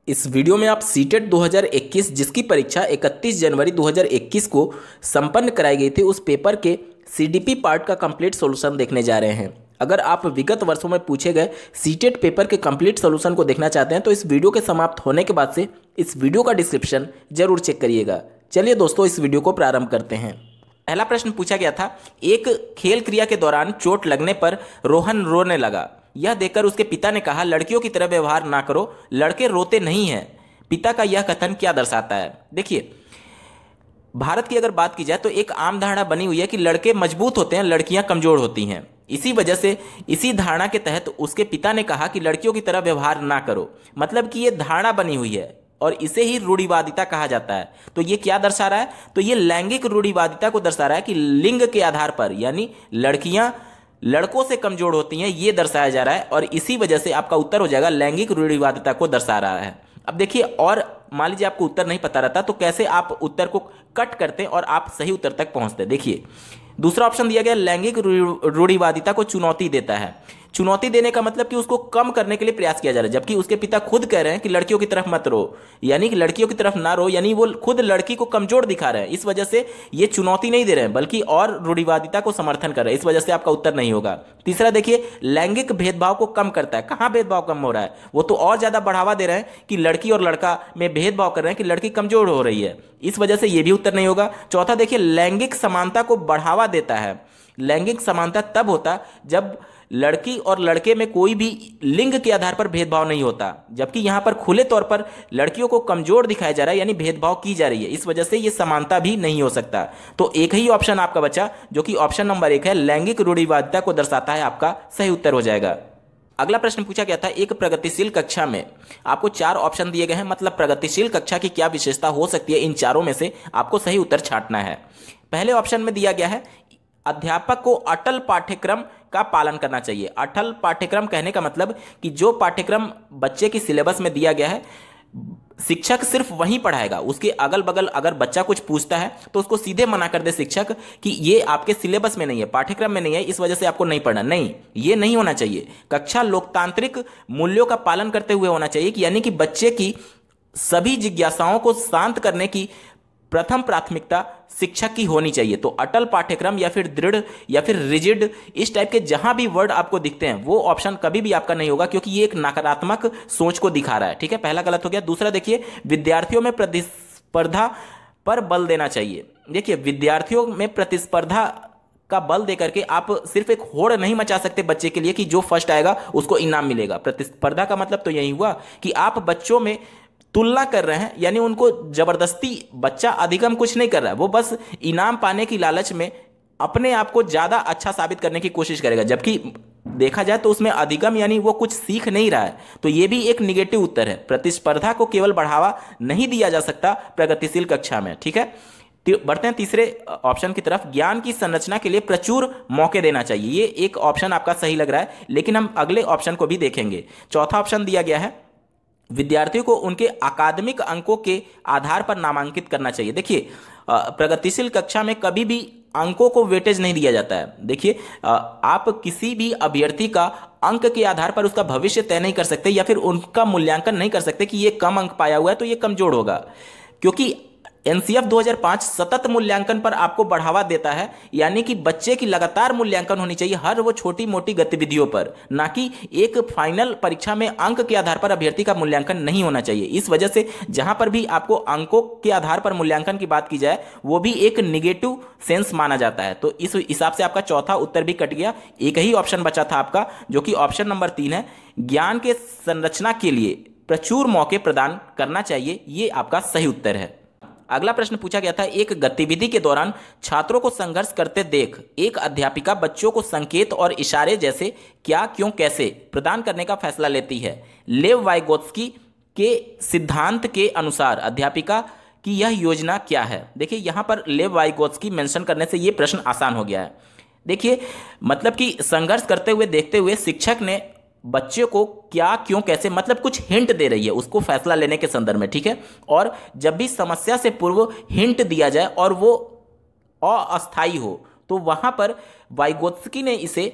इस वीडियो में आप सीटेट 2021 जिसकी परीक्षा 31 जनवरी 2021 को संपन्न कराई गई थी उस पेपर के सीडीपी पार्ट का कंप्लीट सॉल्यूशन देखने जा रहे हैं। अगर आप विगत वर्षों में पूछे गए सीटेट पेपर के कंप्लीट सॉल्यूशन को देखना चाहते हैं तो इस वीडियो के समाप्त होने के बाद से इस वीडियो का डिस्क्रिप्शन जरूर चेक करिएगा। चलिए दोस्तों, इस वीडियो को प्रारंभ करते हैं। पहला प्रश्न पूछा गया था, एक खेल क्रिया के दौरान चोट लगने पर रोहन रोने लगा। यह देखकर उसके पिता ने कहा, लड़कियों की तरह व्यवहार ना करो, लड़के रोते नहीं हैं। पिता का यह कथन क्या दर्शाता है? देखिए, भारत की अगर बात की जाए तो एक आम धारणा बनी हुई है कि लड़के मजबूत होते हैं, लड़कियां कमजोर होती हैं। इसी वजह से इसी धारणा के तहत उसके पिता ने कहा कि लड़कियों की तरह व्यवहार ना करो। मतलब कि यह धारणा बनी हुई है और इसे ही रूढ़िवादिता कहा जाता है। तो ये क्या दर्शा रहा है? तो ये लैंगिक रूढ़िवादिता को दर्शा रहा है कि लिंग के आधार पर यानी लड़कियां लड़कों से कमजोर होती हैं, ये दर्शाया जा रहा है। और इसी वजह से आपका उत्तर हो जाएगा लैंगिक रूढ़िवादिता को दर्शा रहा है। अब देखिए, और मान लीजिए आपको उत्तर नहीं पता रहता तो कैसे आप उत्तर को कट करते और आप सही उत्तर तक पहुंचते। देखिए, दूसरा ऑप्शन दिया गया, लैंगिक रूढ़िवादिता को चुनौती देता है। चुनौती देने का मतलब कि उसको कम करने के लिए प्रयास किया जा रहा है, जबकि उसके पिता खुद कह रहे हैं कि लड़कियों की तरफ मत रो, यानी कि लड़कियों की तरफ ना रो, यानी वो खुद लड़की को कमजोर दिखा रहे हैं। इस वजह से ये चुनौती नहीं दे रहे हैं बल्कि और रूढ़िवादिता को समर्थन कर रहे हैं। इस वजह से आपका उत्तर नहीं होगा। तीसरा देखिए, लैंगिक भेदभाव को कम करता है। कहां भेदभाव कम हो रहा है? वो तो और ज्यादा बढ़ावा दे रहे हैं कि लड़की और लड़का में भेदभाव कर रहे हैं कि लड़की कमजोर हो रही है। इस वजह से ये भी उत्तर नहीं होगा। चौथा देखिए, लैंगिक समानता को बढ़ावा देता है। लैंगिक समानता तब होता जब लड़की और लड़के में कोई भी लिंग के आधार पर भेदभाव नहीं होता, जबकि यहां पर खुले तौर पर लड़कियों को कमजोर दिखाया जा रहा है, यानी भेदभाव की जा रही है। इस वजह से यह समानता भी नहीं हो सकता। तो एक ही ऑप्शन आपका बचा जो कि ऑप्शन नंबर 1 है, लैंगिक रूढ़िवादिता को दर्शाता है। आपका सही उत्तर हो जाएगा। अगला प्रश्न पूछा गया था, एक प्रगतिशील कक्षा में आपको 4 ऑप्शन दिए गए हैं। मतलब प्रगतिशील कक्षा की क्या विशेषता हो सकती है, इन चारों में से आपको सही उत्तर छांटना है। पहले ऑप्शन में दिया गया है, अध्यापक को अटल पाठ्यक्रम का पालन करना चाहिए। अटल पाठ्यक्रम कहने का मतलब कि जो पाठ्यक्रम बच्चे की सिलेबस में दिया गया है शिक्षक सिर्फ वहीं पढ़ाएगा। उसके अगल बगल अगर बच्चा कुछ पूछता है तो उसको सीधे मना कर दे शिक्षक कि ये आपके सिलेबस में नहीं है, पाठ्यक्रम में नहीं है, इस वजह से आपको नहीं पढ़ना। नहीं, ये नहीं होना चाहिए। कक्षा लोकतांत्रिक मूल्यों का पालन करते हुए होना चाहिए कि यानी कि बच्चे की सभी जिज्ञासाओं को शांत करने की प्रथम प्राथमिकता शिक्षक की होनी चाहिए। तो अटल पाठ्यक्रम या फिर दृढ़ या फिर रिजिड, इस टाइप के जहां भी वर्ड आपको दिखते हैं वो ऑप्शन कभी भी आपका नहीं होगा, क्योंकि ये एक नकारात्मक सोच को दिखा रहा है। ठीक है, पहला गलत हो गया। दूसरा देखिए, विद्यार्थियों में प्रतिस्पर्धा पर बल देना चाहिए। देखिए, विद्यार्थियों में प्रतिस्पर्धा का बल देकर के आप सिर्फ एक होड़ नहीं मचा सकते बच्चे के लिए कि जो फर्स्ट आएगा उसको इनाम मिलेगा। प्रतिस्पर्धा का मतलब तो यही हुआ कि आप बच्चों में तुलना कर रहे हैं, यानी उनको जबरदस्ती, बच्चा अधिगम कुछ नहीं कर रहा है, वो बस इनाम पाने की लालच में अपने आप को ज्यादा अच्छा साबित करने की कोशिश करेगा। जबकि देखा जाए तो उसमें अधिगम यानी वो कुछ सीख नहीं रहा है। तो ये भी एक निगेटिव उत्तर है। प्रतिस्पर्धा को केवल बढ़ावा नहीं दिया जा सकता प्रगतिशील कक्षा में। ठीक है, बढ़ते हैं तीसरे ऑप्शन की तरफ, ज्ञान की संरचना के लिए प्रचुर मौके देना चाहिए। ये एक ऑप्शन आपका सही लग रहा है, लेकिन हम अगले ऑप्शन को भी देखेंगे। चौथा ऑप्शन दिया गया है, विद्यार्थियों को उनके अकादमिक अंकों के आधार पर नामांकित करना चाहिए। देखिए, प्रगतिशील कक्षा में कभी भी अंकों को वेटेज नहीं दिया जाता है। देखिए, आप किसी भी अभ्यर्थी का अंक के आधार पर उसका भविष्य तय नहीं कर सकते या फिर उनका मूल्यांकन नहीं कर सकते कि ये कम अंक पाया हुआ है तो ये कमजोर होगा, क्योंकि एनसीएफ 2005 सतत मूल्यांकन पर आपको बढ़ावा देता है। यानी कि बच्चे की लगातार मूल्यांकन होनी चाहिए हर वो छोटी मोटी गतिविधियों पर, ना कि एक फाइनल परीक्षा में अंक के आधार पर अभ्यर्थी का मूल्यांकन नहीं होना चाहिए। इस वजह से जहां पर भी आपको अंकों के आधार पर मूल्यांकन की बात की जाए वो भी एक निगेटिव सेंस माना जाता है। तो इस हिसाब से आपका चौथा उत्तर भी कट गया। एक ही ऑप्शन बचा था आपका जो कि ऑप्शन नंबर 3 है, ज्ञान के संरचना के लिए प्रचुर मौके प्रदान करना चाहिए। ये आपका सही उत्तर है। अगला प्रश्न पूछा गया था, एक गतिविधि के दौरान छात्रों को संघर्ष करते देख एक अध्यापिका बच्चों को संकेत और इशारे जैसे क्या, क्यों, कैसे प्रदान करने का फैसला लेती है। लेव वाइगोत्स्की के सिद्धांत के अनुसार अध्यापिका की यह योजना क्या है? देखिए, यहां पर लेव वाइगोत्स्की मेंशन करने से यह प्रश्न आसान हो गया है। देखिए, मतलब कि संघर्ष करते हुए देखते हुए शिक्षक ने बच्चे को क्या, क्यों, कैसे, मतलब कुछ हिंट दे रही है उसको फैसला लेने के संदर्भ में। ठीक है, और जब भी समस्या से पूर्व हिंट दिया जाए और वो अस्थायी हो तो वहां पर वाइगोत्स्की ने इसे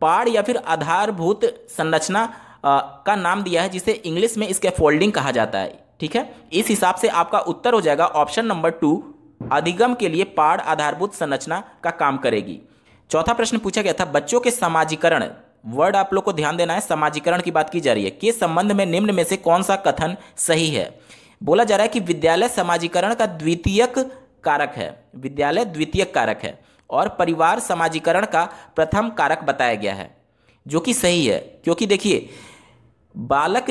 पाड़ या फिर आधारभूत संरचना का नाम दिया है जिसे इंग्लिश में स्कैफोल्डिंग कहा जाता है। ठीक है, इस हिसाब से आपका उत्तर हो जाएगा ऑप्शन नंबर 2, अधिगम के लिए पाड़ आधारभूत संरचना का काम करेगी। चौथा प्रश्न पूछा गया था, बच्चों के समाजीकरण, वर्ड आप लोग को ध्यान देना है, समाजीकरण की बात की जा रही है, के संबंध में निम्न में से कौन सा कथन सही है। बोला जा रहा है कि विद्यालय समाजीकरण का द्वितीयक कारक है, विद्यालय द्वितीयक कारक है, और परिवार समाजीकरण का प्रथम कारक बताया गया है, जो कि सही है। क्योंकि देखिए, बालक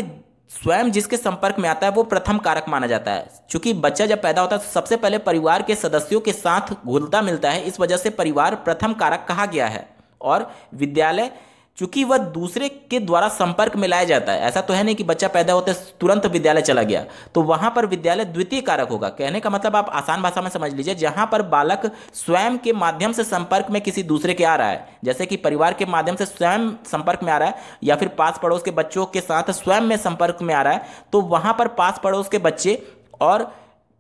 स्वयं जिसके संपर्क में आता है वो प्रथम कारक माना जाता है। चूंकि बच्चा जब पैदा होता है तो सबसे पहले परिवार के सदस्यों के साथ घुलता मिलता है, इस वजह से परिवार प्रथम कारक कहा गया है। और विद्यालय चूंकि वह दूसरे के द्वारा संपर्क में लाया जाता है, ऐसा तो है नहीं कि बच्चा पैदा होते तुरंत विद्यालय चला गया, तो वहां पर विद्यालय द्वितीय कारक होगा। कहने का मतलब आप आसान भाषा में समझ लीजिए, जहां पर बालक स्वयं के माध्यम से संपर्क में किसी दूसरे के आ रहा है, जैसे कि परिवार के माध्यम से स्वयं संपर्क में आ रहा है या फिर पास पड़ोस के बच्चों के साथ स्वयं में संपर्क में आ रहा है, तो वहां पर पास पड़ोस के बच्चे और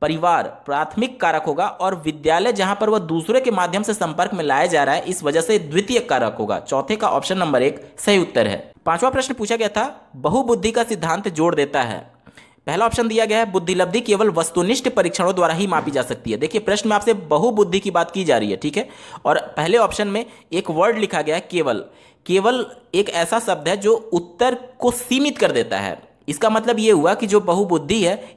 परिवार प्राथमिक कारक होगा, और विद्यालय जहां पर वह दूसरे के माध्यम से संपर्क में लाया जा रहा है, इस वजह से द्वितीय कारक होगा। चौथे का ऑप्शन नंबर 1 सही उत्तर है। पांचवा प्रश्न पूछा गया था, बहुबुद्धि का सिद्धांत जोड़ देता है। पहला ऑप्शन दिया गया है, बुद्धिलब्धि केवल वस्तुनिष्ठ परीक्षणों द्वारा ही मापी जा सकती है। देखिए, प्रश्न में आपसे बहुबुद्धि की बात की जा रही है, ठीक है, और पहले ऑप्शन में एक वर्ड लिखा गया है केवल। केवल एक ऐसा शब्द है जो उत्तर को सीमित कर देता है। इसका मतलब यह हुआ कि जो बहुबुद्धि है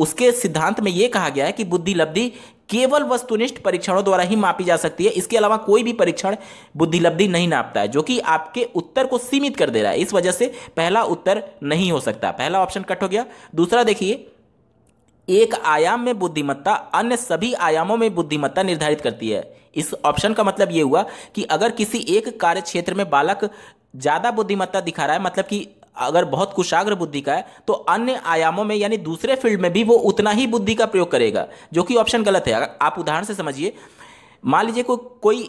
उसके सिद्धांत में यह कहा गया है कि बुद्धिलब्धि केवल वस्तुनिष्ठ परीक्षणों द्वारा ही मापी जा सकती है, इसके अलावा कोई भी परीक्षण बुद्धिलब्धि नहीं नापता है, जो कि आपके उत्तर को सीमित कर दे रहा है। इस वजह से पहला उत्तर नहीं हो सकता, पहला ऑप्शन कट हो गया। दूसरा देखिए, एक आयाम में बुद्धिमत्ता अन्य सभी आयामों में बुद्धिमत्ता निर्धारित करती है। इस ऑप्शन का मतलब यह हुआ कि अगर किसी एक कार्य क्षेत्र में बालक ज्यादा बुद्धिमत्ता दिखा रहा है, मतलब कि अगर बहुत कुशाग्र बुद्धि का है, तो अन्य आयामों में यानी दूसरे फील्ड में भी वो उतना ही बुद्धि का प्रयोग करेगा, जो कि ऑप्शन गलत है। अगर आप उदाहरण से समझिए, मान लीजिए कोई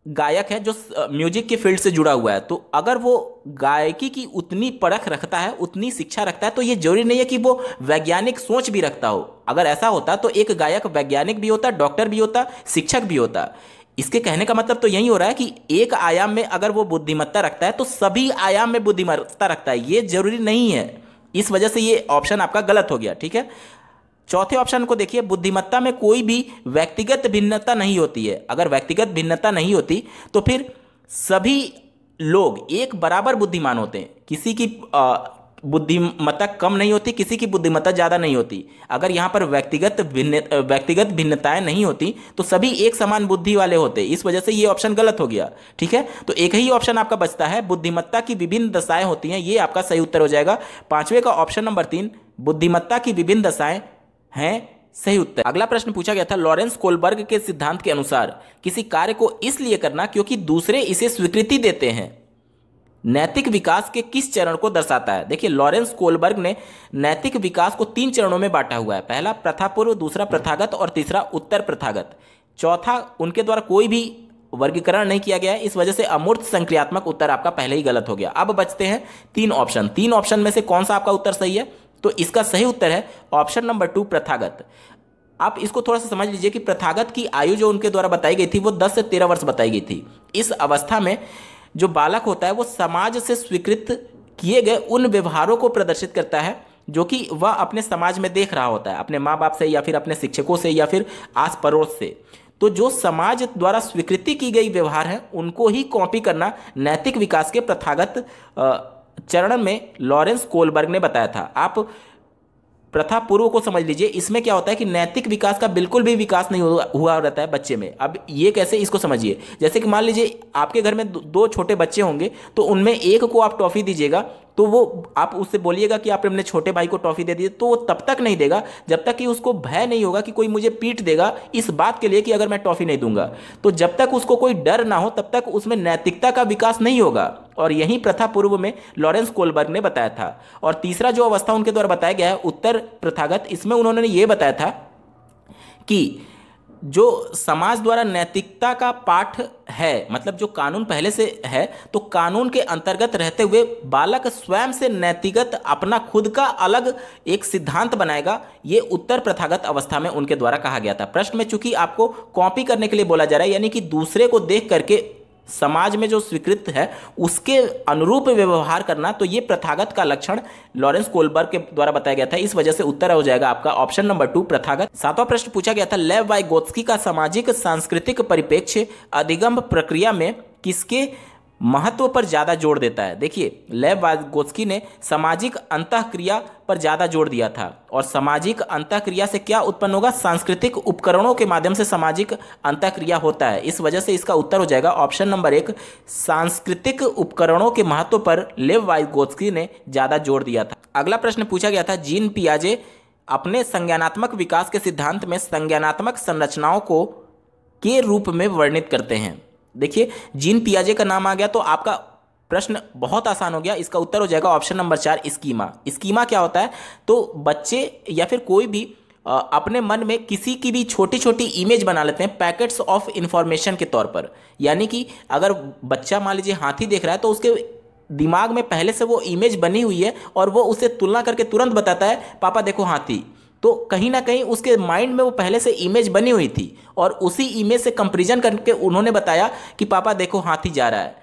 गायक है जो म्यूजिक के फील्ड से जुड़ा हुआ है, तो अगर वो गायकी की उतनी परख रखता है, उतनी शिक्षा रखता है, तो ये जरूरी नहीं है कि वो वैज्ञानिक सोच भी रखता हो। अगर ऐसा होता तो एक गायक वैज्ञानिक भी होता, डॉक्टर भी होता, शिक्षक भी होता। इसके कहने का मतलब तो यही हो रहा है कि एक आयाम में अगर वो बुद्धिमत्ता रखता है तो सभी आयाम में बुद्धिमत्ता रखता है, ये जरूरी नहीं है। इस वजह से ये ऑप्शन आपका गलत हो गया, ठीक है। चौथे ऑप्शन को देखिए, बुद्धिमत्ता में कोई भी व्यक्तिगत भिन्नता नहीं होती है। अगर व्यक्तिगत भिन्नता नहीं होती तो फिर सभी लोग एक बराबर बुद्धिमान होते हैं, किसी की बुद्धिमत्ता कम नहीं होती, किसी की बुद्धिमत्ता ज़्यादा नहीं होती। अगर यहाँ पर व्यक्तिगत भिन्नताएं नहीं होती तो सभी एक समान बुद्धि वाले होते। इस वजह से ये ऑप्शन गलत हो गया, ठीक है। तो एक ही ऑप्शन आपका बचता है, बुद्धिमत्ता की विभिन्न दशाएं होती हैं, ये आपका सही उत्तर हो जाएगा। पांचवे का ऑप्शन नंबर 3, बुद्धिमत्ता की विभिन्न दशाएं हैं सही उत्तर। अगला प्रश्न पूछा गया था, लॉरेंस कोलबर्ग के सिद्धांत के अनुसार किसी कार्य को इसलिए करना क्योंकि दूसरे इसे स्वीकृति देते हैं, नैतिक विकास के किस चरण को दर्शाता है। देखिए, लॉरेंस कोलबर्ग ने नैतिक विकास को 3 चरणों में बांटा हुआ है। पहला प्रथापूर्व, दूसरा प्रथागत और तीसरा उत्तर प्रथागत। चौथा उनके द्वारा कोई भी वर्गीकरण नहीं किया गया है, इस वजह से अमूर्त संक्रियात्मक उत्तर आपका पहले ही गलत हो गया। अब बचते हैं 3 ऑप्शन। 3 ऑप्शन में से कौन सा आपका उत्तर सही है? तो इसका सही उत्तर है ऑप्शन नंबर 2, प्रथागत। आप इसको थोड़ा सा समझ लीजिए कि प्रथागत की आयु जो उनके द्वारा बताई गई थी वो 10 से 13 वर्ष बताई गई थी। इस अवस्था में जो बालक होता है वो समाज से स्वीकृत किए गए उन व्यवहारों को प्रदर्शित करता है जो कि वह अपने समाज में देख रहा होता है, अपने माँ बाप से या फिर अपने शिक्षकों से या फिर आस पड़ोस से। तो जो समाज द्वारा स्वीकृति की गई व्यवहार है उनको ही कॉपी करना नैतिक विकास के प्रथागत चरण में लॉरेंस कोलबर्ग ने बताया था। आप प्रथा पूर्व को समझ लीजिए, इसमें क्या होता है कि नैतिक विकास का बिल्कुल भी विकास नहीं हुआ रहता है बच्चे में। अब ये कैसे, इसको समझिए। जैसे कि मान लीजिए आपके घर में 2 छोटे बच्चे होंगे, तो उनमें एक को आप टॉफी दीजिएगा, तो वो आप उससे बोलिएगा कि आप अपने छोटे भाई को टॉफी दे दीजिए, तो वो तब तक नहीं देगा जब तक कि उसको भय नहीं होगा कि कोई मुझे पीट देगा इस बात के लिए कि अगर मैं टॉफी नहीं दूंगा। तो जब तक उसको कोई डर ना हो तब तक उसमें नैतिकता का विकास नहीं होगा। और यही प्रथा पूर्व में लॉरेंस कोलबर्ग ने बताया था। और तीसरा जो अवस्था उनके द्वारा बताया गया है उत्तर प्रथागत, इसमें उन्होंने ये बताया था कि जो समाज द्वारा नैतिकता का पाठ है, मतलब जो कानून पहले से है, तो कानून के अंतर्गत रहते हुए बालक स्वयं से नैतिकत अपना खुद का अलग एक सिद्धांत बनाएगा। ये उत्तर प्रथागत अवस्था में उनके द्वारा कहा गया था। प्रश्न में चूंकि आपको कॉपी करने के लिए बोला जा रहा है, यानी कि दूसरे को देख करके समाज में जो स्वीकृत है उसके अनुरूप व्यवहार करना, तो ये प्रथागत का लक्षण लॉरेंस कोलबर्ग के द्वारा बताया गया था। इस वजह से उत्तर हो जाएगा आपका ऑप्शन नंबर 2 प्रथागत। 7वां प्रश्न पूछा गया था, लेव वाइगोत्स्की का सामाजिक सांस्कृतिक परिप्रेक्ष्य अधिगम प्रक्रिया में किसके महत्व पर ज्यादा जोर देता है। देखिए, लेव वाइगोत्स्की ने सामाजिक अंतःक्रिया पर ज्यादा जोर दिया था, और सामाजिक अंतःक्रिया से क्या उत्पन्न होगा, सांस्कृतिक उपकरणों के माध्यम से सामाजिक अंतःक्रिया होता है। इस वजह से इसका उत्तर हो जाएगा ऑप्शन नंबर 1 सांस्कृतिक उपकरणों के महत्व पर लेव वाइगोत्स्की ने ज्यादा जोर दिया था। अगला प्रश्न पूछा गया था, जीन पियाजे अपने संज्ञानात्मक विकास के सिद्धांत में संज्ञानात्मक संरचनाओं को के रूप में वर्णित करते हैं। देखिए, जीन पियाजे का नाम आ गया तो आपका प्रश्न बहुत आसान हो गया। इसका उत्तर हो जाएगा ऑप्शन नंबर 4 स्कीमा। स्कीमा क्या होता है, तो बच्चे या फिर कोई भी अपने मन में किसी की भी छोटी छोटी इमेज बना लेते हैं पैकेट्स ऑफ इंफॉर्मेशन के तौर पर। यानी कि अगर बच्चा मान लीजिए हाथी देख रहा है तो उसके दिमाग में पहले से वो इमेज बनी हुई है और वो उसे तुलना करके तुरंत बताता है पापा देखो हाथी। तो कहीं ना कहीं उसके माइंड में वो पहले से इमेज बनी हुई थी और उसी इमेज से कंपैरिजन करके उन्होंने बताया कि पापा देखो हाथी जा रहा है।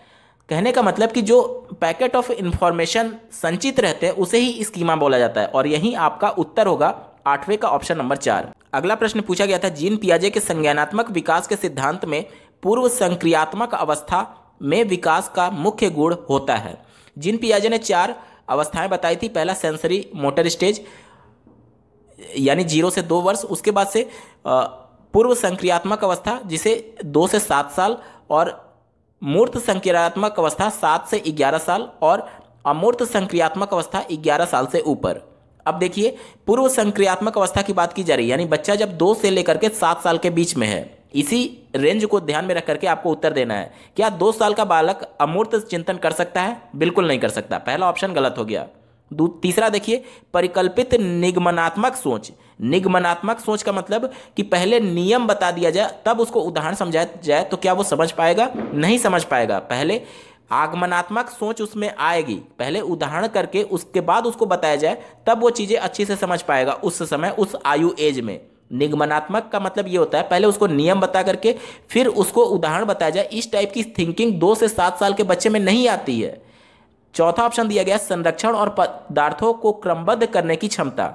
कहने का मतलब कि जो पैकेट ऑफ इंफॉर्मेशन संचित रहते हैं उसे ही स्कीमा बोला जाता है, और यही आपका उत्तर होगा 8वें का ऑप्शन नंबर 4। अगला प्रश्न पूछा गया था, जीन पियाजे के संज्ञानात्मक विकास के सिद्धांत में पूर्व संक्रियात्मक अवस्था में विकास का मुख्य गुण होता है। जीन पियाजे ने 4 अवस्थाएं बताई थी। पहला सेंसरी मोटर स्टेज यानी 0 से 2 वर्ष, उसके बाद से पूर्व संक्रियात्मक अवस्था जिसे 2 से 7 साल, और मूर्त संक्रियात्मक अवस्था 7 से 11 साल, और अमूर्त संक्रियात्मक अवस्था 11 साल से ऊपर। अब देखिए, पूर्व संक्रियात्मक अवस्था की बात की जा रही है, यानी बच्चा जब 2 से लेकर के 7 साल के बीच में है। इसी रेंज को ध्यान में रख करके आपको उत्तर देना है। क्या 2 साल का बालक अमूर्त चिंतन कर सकता है? बिल्कुल नहीं कर सकता, पहला ऑप्शन गलत हो गया। तीसरा देखिए, परिकल्पित निगमनात्मक सोच। निगमनात्मक सोच का मतलब कि पहले नियम बता दिया जाए तब उसको उदाहरण समझाया जाए, तो क्या वो समझ पाएगा? नहीं समझ पाएगा। पहले आगमनात्मक सोच उसमें आएगी, पहले उदाहरण करके उसके बाद उसको बताया जाए तब वो चीज़ें अच्छी से समझ पाएगा उस समय, उस आयु एज में। निगमनात्मक का मतलब ये होता है पहले उसको नियम बता करके फिर उसको उदाहरण बताया जाए। इस टाइप की थिंकिंग 2 से 7 साल के बच्चे में नहीं आती है। चौथा ऑप्शन दिया गया संरक्षण और पदार्थों को क्रमबद्ध करने की क्षमता।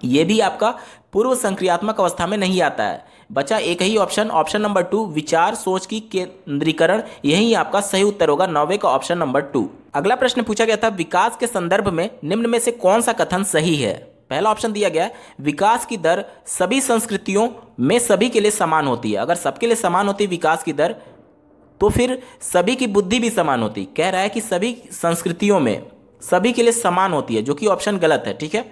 यह भी आपका पूर्व संक्रियात्मक अवस्था में नहीं आता है। बचा एक ही ऑप्शन, ऑप्शन नंबर 2 विचार सोच की केंद्रीकरण। यही आपका सही उत्तर होगा 9वें का ऑप्शन नंबर 2। अगला प्रश्न पूछा गया था, विकास के संदर्भ में निम्न में से कौन सा कथन सही है? पहला ऑप्शन दिया गया विकास की दर सभी संस्कृतियों में सभी के लिए समान होती है। अगर सबके लिए समान होती विकास की दर तो फिर सभी की बुद्धि भी समान होती। कह रहा है कि सभी संस्कृतियों में सभी के लिए समान होती है, जो कि ऑप्शन गलत है। ठीक है।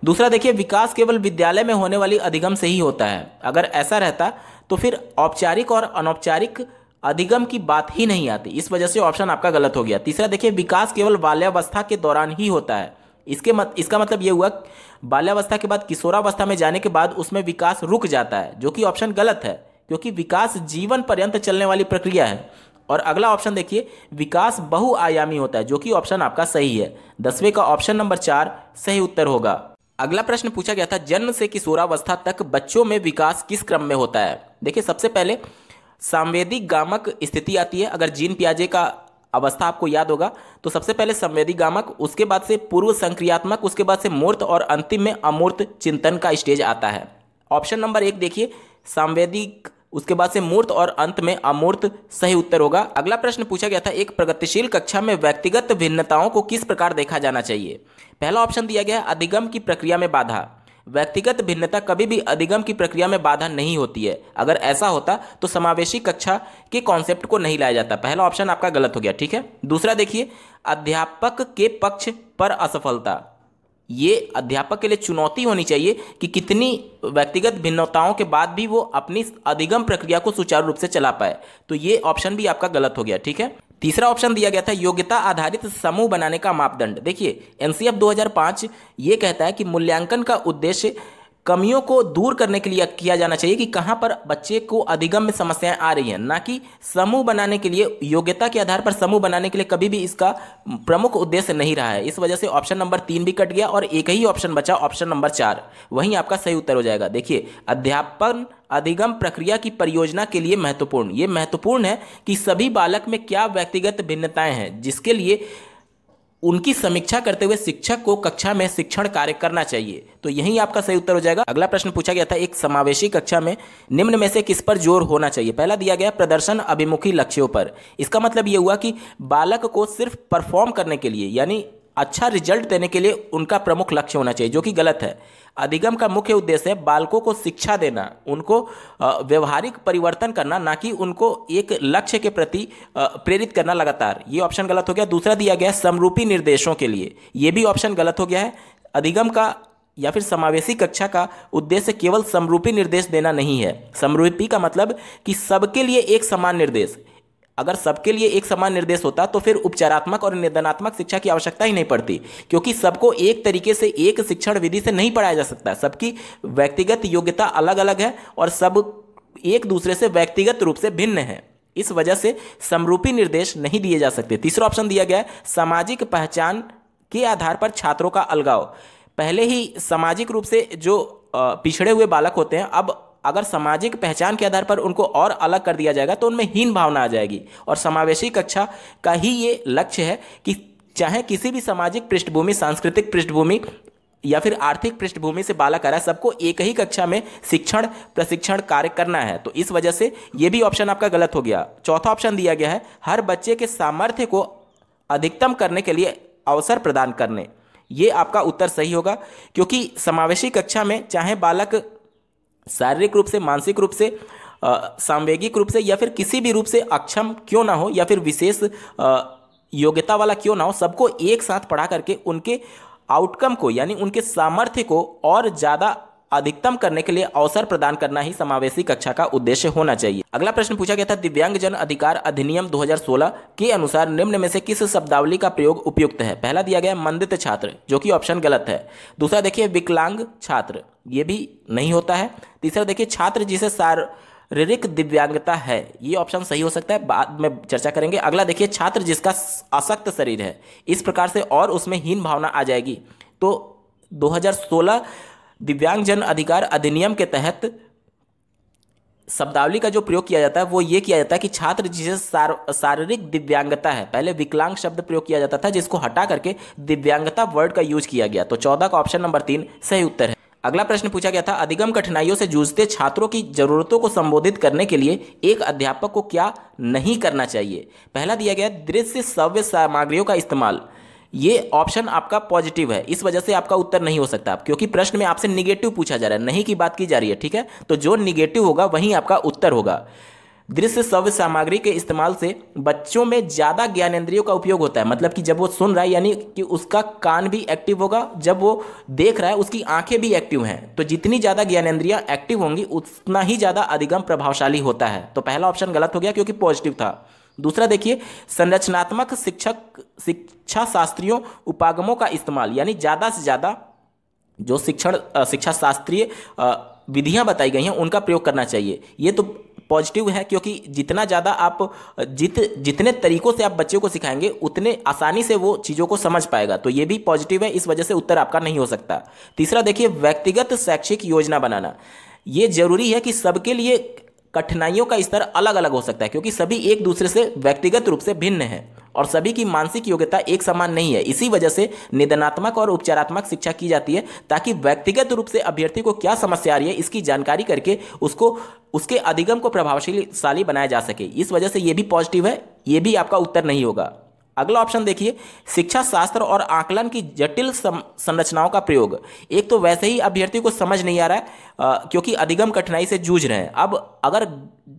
दूसरा देखिए, विकास केवल विद्यालय में होने वाली अधिगम से ही होता है। अगर ऐसा रहता तो फिर औपचारिक और अनौपचारिक अधिगम की बात ही नहीं आती। इस वजह से ऑप्शन आपका गलत हो गया। तीसरा देखिए, विकास केवल बाल्यावस्था के दौरान ही होता है। इसका मतलब ये हुआ बाल्यावस्था के बाद किशोरावस्था में जाने के बाद उसमें विकास रुक जाता है, जो कि ऑप्शन गलत है, क्योंकि विकास जीवन पर्यंत चलने वाली प्रक्रिया है। और अगला ऑप्शन देखिए, विकास बहुआयामी होता है, जो कि ऑप्शन आपका सही है। 10वें का ऑप्शन नंबर 4 सही उत्तर होगा। अगला प्रश्न पूछा गया था, जन्म से किशोरावस्था तक बच्चों में विकास किस क्रम में होता है? देखिए, सबसे पहले संवेदी गामक स्थिति आती है। अगर जीन पियाजे का अवस्था आपको याद होगा तो सबसे पहले संवेदी गामक, उसके बाद से पूर्व संक्रियात्मक, उसके बाद से मूर्त और अंतिम में अमूर्त चिंतन का स्टेज आता है। ऑप्शन नंबर 1 देखिए, संवेदी, उसके बाद से मूर्त और अंत में अमूर्त सही उत्तर होगा। अगला प्रश्न पूछा गया था, एक प्रगतिशील कक्षा में व्यक्तिगत भिन्नताओं को किस प्रकार देखा जाना चाहिए? पहला ऑप्शन दिया गया अधिगम की प्रक्रिया में बाधा। व्यक्तिगत भिन्नता कभी भी अधिगम की प्रक्रिया में बाधा नहीं होती है। अगर ऐसा होता तो समावेशी कक्षा के कॉन्सेप्ट को नहीं लाया जाता। पहला ऑप्शन आपका गलत हो गया। ठीक है। दूसरा देखिए, अध्यापक के पक्ष पर असफलता। ये अध्यापक के लिए चुनौती होनी चाहिए कि कितनी व्यक्तिगत भिन्नताओं के बाद भी वो अपनी अधिगम प्रक्रिया को सुचारू रूप से चला पाए। तो ये ऑप्शन भी आपका गलत हो गया। ठीक है। तीसरा ऑप्शन दिया गया था योग्यता आधारित समूह बनाने का मापदंड। देखिए, एनसीएफ 2005 ये कहता है कि मूल्यांकन का उद्देश्य कमियों को दूर करने के लिए किया जाना चाहिए कि कहां पर बच्चे को अधिगम में समस्याएं आ रही हैं, ना कि समूह बनाने के लिए, योग्यता के आधार पर समूह बनाने के लिए कभी भी इसका प्रमुख उद्देश्य नहीं रहा है। इस वजह से ऑप्शन नंबर 3 भी कट गया और एक ही ऑप्शन बचा, ऑप्शन नंबर 4, वहीं आपका सही उत्तर हो जाएगा। देखिए, अध्यापन अधिगम प्रक्रिया की परियोजना के लिए महत्वपूर्ण, ये महत्वपूर्ण है कि सभी बालक में क्या व्यक्तिगत भिन्नताएं हैं, जिसके लिए उनकी समीक्षा करते हुए शिक्षक को कक्षा में शिक्षण कार्य करना चाहिए। तो यही आपका सही उत्तर हो जाएगा। अगला प्रश्न पूछा गया था, एक समावेशी कक्षा में निम्न में से किस पर जोर होना चाहिए। पहला दिया गया प्रदर्शन अभिमुखी लक्ष्यों पर। इसका मतलब यह हुआ कि बालक को सिर्फ परफॉर्म करने के लिए, यानी अच्छा रिजल्ट देने के लिए उनका प्रमुख लक्ष्य होना चाहिए, जो कि गलत है। अधिगम का मुख्य उद्देश्य है बालकों को शिक्षा देना, उनको व्यवहारिक परिवर्तन करना, ना कि उनको एक लक्ष्य के प्रति प्रेरित करना लगातार। ये ऑप्शन गलत हो गया। दूसरा दिया गया समरूपी निर्देशों के लिए, ये भी ऑप्शन गलत हो गया है। अधिगम का या फिर समावेशी कक्षा का उद्देश्य केवल समरूपी निर्देश देना नहीं है। समरूपी का मतलब कि सबके लिए एक समान निर्देश। अगर सबके लिए एक समान निर्देश होता तो फिर उपचारात्मक और निदानात्मक शिक्षा की आवश्यकता ही नहीं पड़ती, क्योंकि सबको एक तरीके से एक शिक्षण विधि से नहीं पढ़ाया जा सकता। सबकी व्यक्तिगत योग्यता अलग अलग है और सब एक दूसरे से व्यक्तिगत रूप से भिन्न है। इस वजह से समरूपी निर्देश नहीं दिए जा सकते। तीसरा ऑप्शन दिया गया है सामाजिक पहचान के आधार पर छात्रों का अलगाव। पहले ही सामाजिक रूप से जो पिछड़े हुए बालक होते हैं, अब अगर सामाजिक पहचान के आधार पर उनको और अलग कर दिया जाएगा तो उनमें हीन भावना आ जाएगी। और समावेशी कक्षा का ही ये लक्ष्य है कि चाहे किसी भी सामाजिक पृष्ठभूमि, सांस्कृतिक पृष्ठभूमि या फिर आर्थिक पृष्ठभूमि से बालक आ रहा है, सबको एक ही कक्षा में शिक्षण प्रशिक्षण कार्य करना है। तो इस वजह से ये भी ऑप्शन आपका गलत हो गया। चौथा ऑप्शन दिया गया है हर बच्चे के सामर्थ्य को अधिकतम करने के लिए अवसर प्रदान करने। ये आपका उत्तर सही होगा, क्योंकि समावेशी कक्षा में चाहे बालक शारीरिक रूप से, मानसिक रूप से, सांवेगिक रूप से या फिर किसी भी रूप से अक्षम क्यों ना हो या फिर विशेष योग्यता वाला क्यों ना हो, सबको एक साथ पढ़ा करके उनके आउटकम को, यानी उनके सामर्थ्य को और ज़्यादा अधिकतम करने के लिए अवसर प्रदान करना ही समावेशी कक्षा का उद्देश्य होना चाहिए। अगला प्रश्न पूछा गया था दिव्यांगजन अधिकार अधिनियम 2016 के अनुसार निम्न में से किस शब्दावली का प्रयोग उपयुक्त है। पहला दिया गया मंदित छात्र, जो कि ऑप्शन गलत है। दूसरा देखिए विकलांग छात्र, ये भी नहीं होता है। तीसरा देखिए छात्र जिसे शारीरिक दिव्यांगता है, ये ऑप्शन सही हो सकता है, बाद में चर्चा करेंगे। अगला देखिए छात्र जिसका अशक्त शरीर है, इस प्रकार से और उसमें हीन भावना आ जाएगी। तो 2016 दिव्यांगजन अधिकार अधिनियम के तहत शब्दावली का जो प्रयोग किया जाता है वो ये किया जाता है कि छात्र जिसे शारीरिक दिव्यांगता है, पहले विकलांग शब्द प्रयोग किया जाता था जिसको हटा करके दिव्यांगता वर्ड का यूज किया गया। तो 14 का ऑप्शन नंबर 3 सही उत्तर है। अगला प्रश्न पूछा गया था अधिगम कठिनाइयों से जूझते छात्रों की जरूरतों को संबोधित करने के लिए एक अध्यापक को क्या नहीं करना चाहिए। पहला दिया गया दृश्य श्रव्य सामग्रियों का इस्तेमाल, ये ऑप्शन आपका पॉजिटिव है, इस वजह से आपका उत्तर नहीं हो सकता, क्योंकि प्रश्न में आपसे निगेटिव पूछा जा रहा है, नहीं की बात की जा रही है, ठीक है। तो जो निगेटिव होगा वही आपका उत्तर होगा। दृश्य श्रव्य सामग्री के इस्तेमाल से बच्चों में ज़्यादा ज्ञानेंद्रियों का उपयोग होता है, मतलब कि जब वो सुन रहा है यानी कि उसका कान भी एक्टिव होगा, जब वो देख रहा है उसकी आंखें भी एक्टिव हैं। तो जितनी ज़्यादा ज्ञानेंद्रियां एक्टिव होंगी उतना ही ज़्यादा अधिगम प्रभावशाली होता है। तो पहला ऑप्शन गलत हो गया क्योंकि पॉजिटिव था। दूसरा देखिए संरचनात्मक शिक्षा शास्त्रियों उपागमों का इस्तेमाल, यानी ज़्यादा से ज़्यादा जो शिक्षा शास्त्रीय विधियां बताई गई हैं उनका प्रयोग करना चाहिए। ये तो पॉजिटिव है, क्योंकि जितना ज़्यादा आप जितने तरीकों से आप बच्चे को सिखाएंगे उतने आसानी से वो चीज़ों को समझ पाएगा। तो ये भी पॉजिटिव है, इस वजह से उत्तर आपका नहीं हो सकता। तीसरा देखिए व्यक्तिगत शैक्षिक योजना बनाना, ये जरूरी है कि सबके लिए कठिनाइयों का स्तर अलग अलग हो सकता है, क्योंकि सभी एक दूसरे से व्यक्तिगत रूप से भिन्न हैं और सभी की मानसिक योग्यता एक समान नहीं है। इसी वजह से निदानात्मक और उपचारात्मक शिक्षा की जाती है, ताकि व्यक्तिगत रूप से अभ्यर्थी को क्या समस्या आ रही है इसकी जानकारी करके उसको उसके अधिगम को प्रभावशाली बनाया जा सके। इस वजह से ये भी पॉजिटिव है, ये भी आपका उत्तर नहीं होगा। अगला ऑप्शन देखिए शिक्षा शास्त्र और आकलन की जटिल संरचनाओं का प्रयोग। एक तो वैसे ही अभ्यर्थी को समझ नहीं आ रहा है क्योंकि अधिगम कठिनाई से जूझ रहे हैं, अब अगर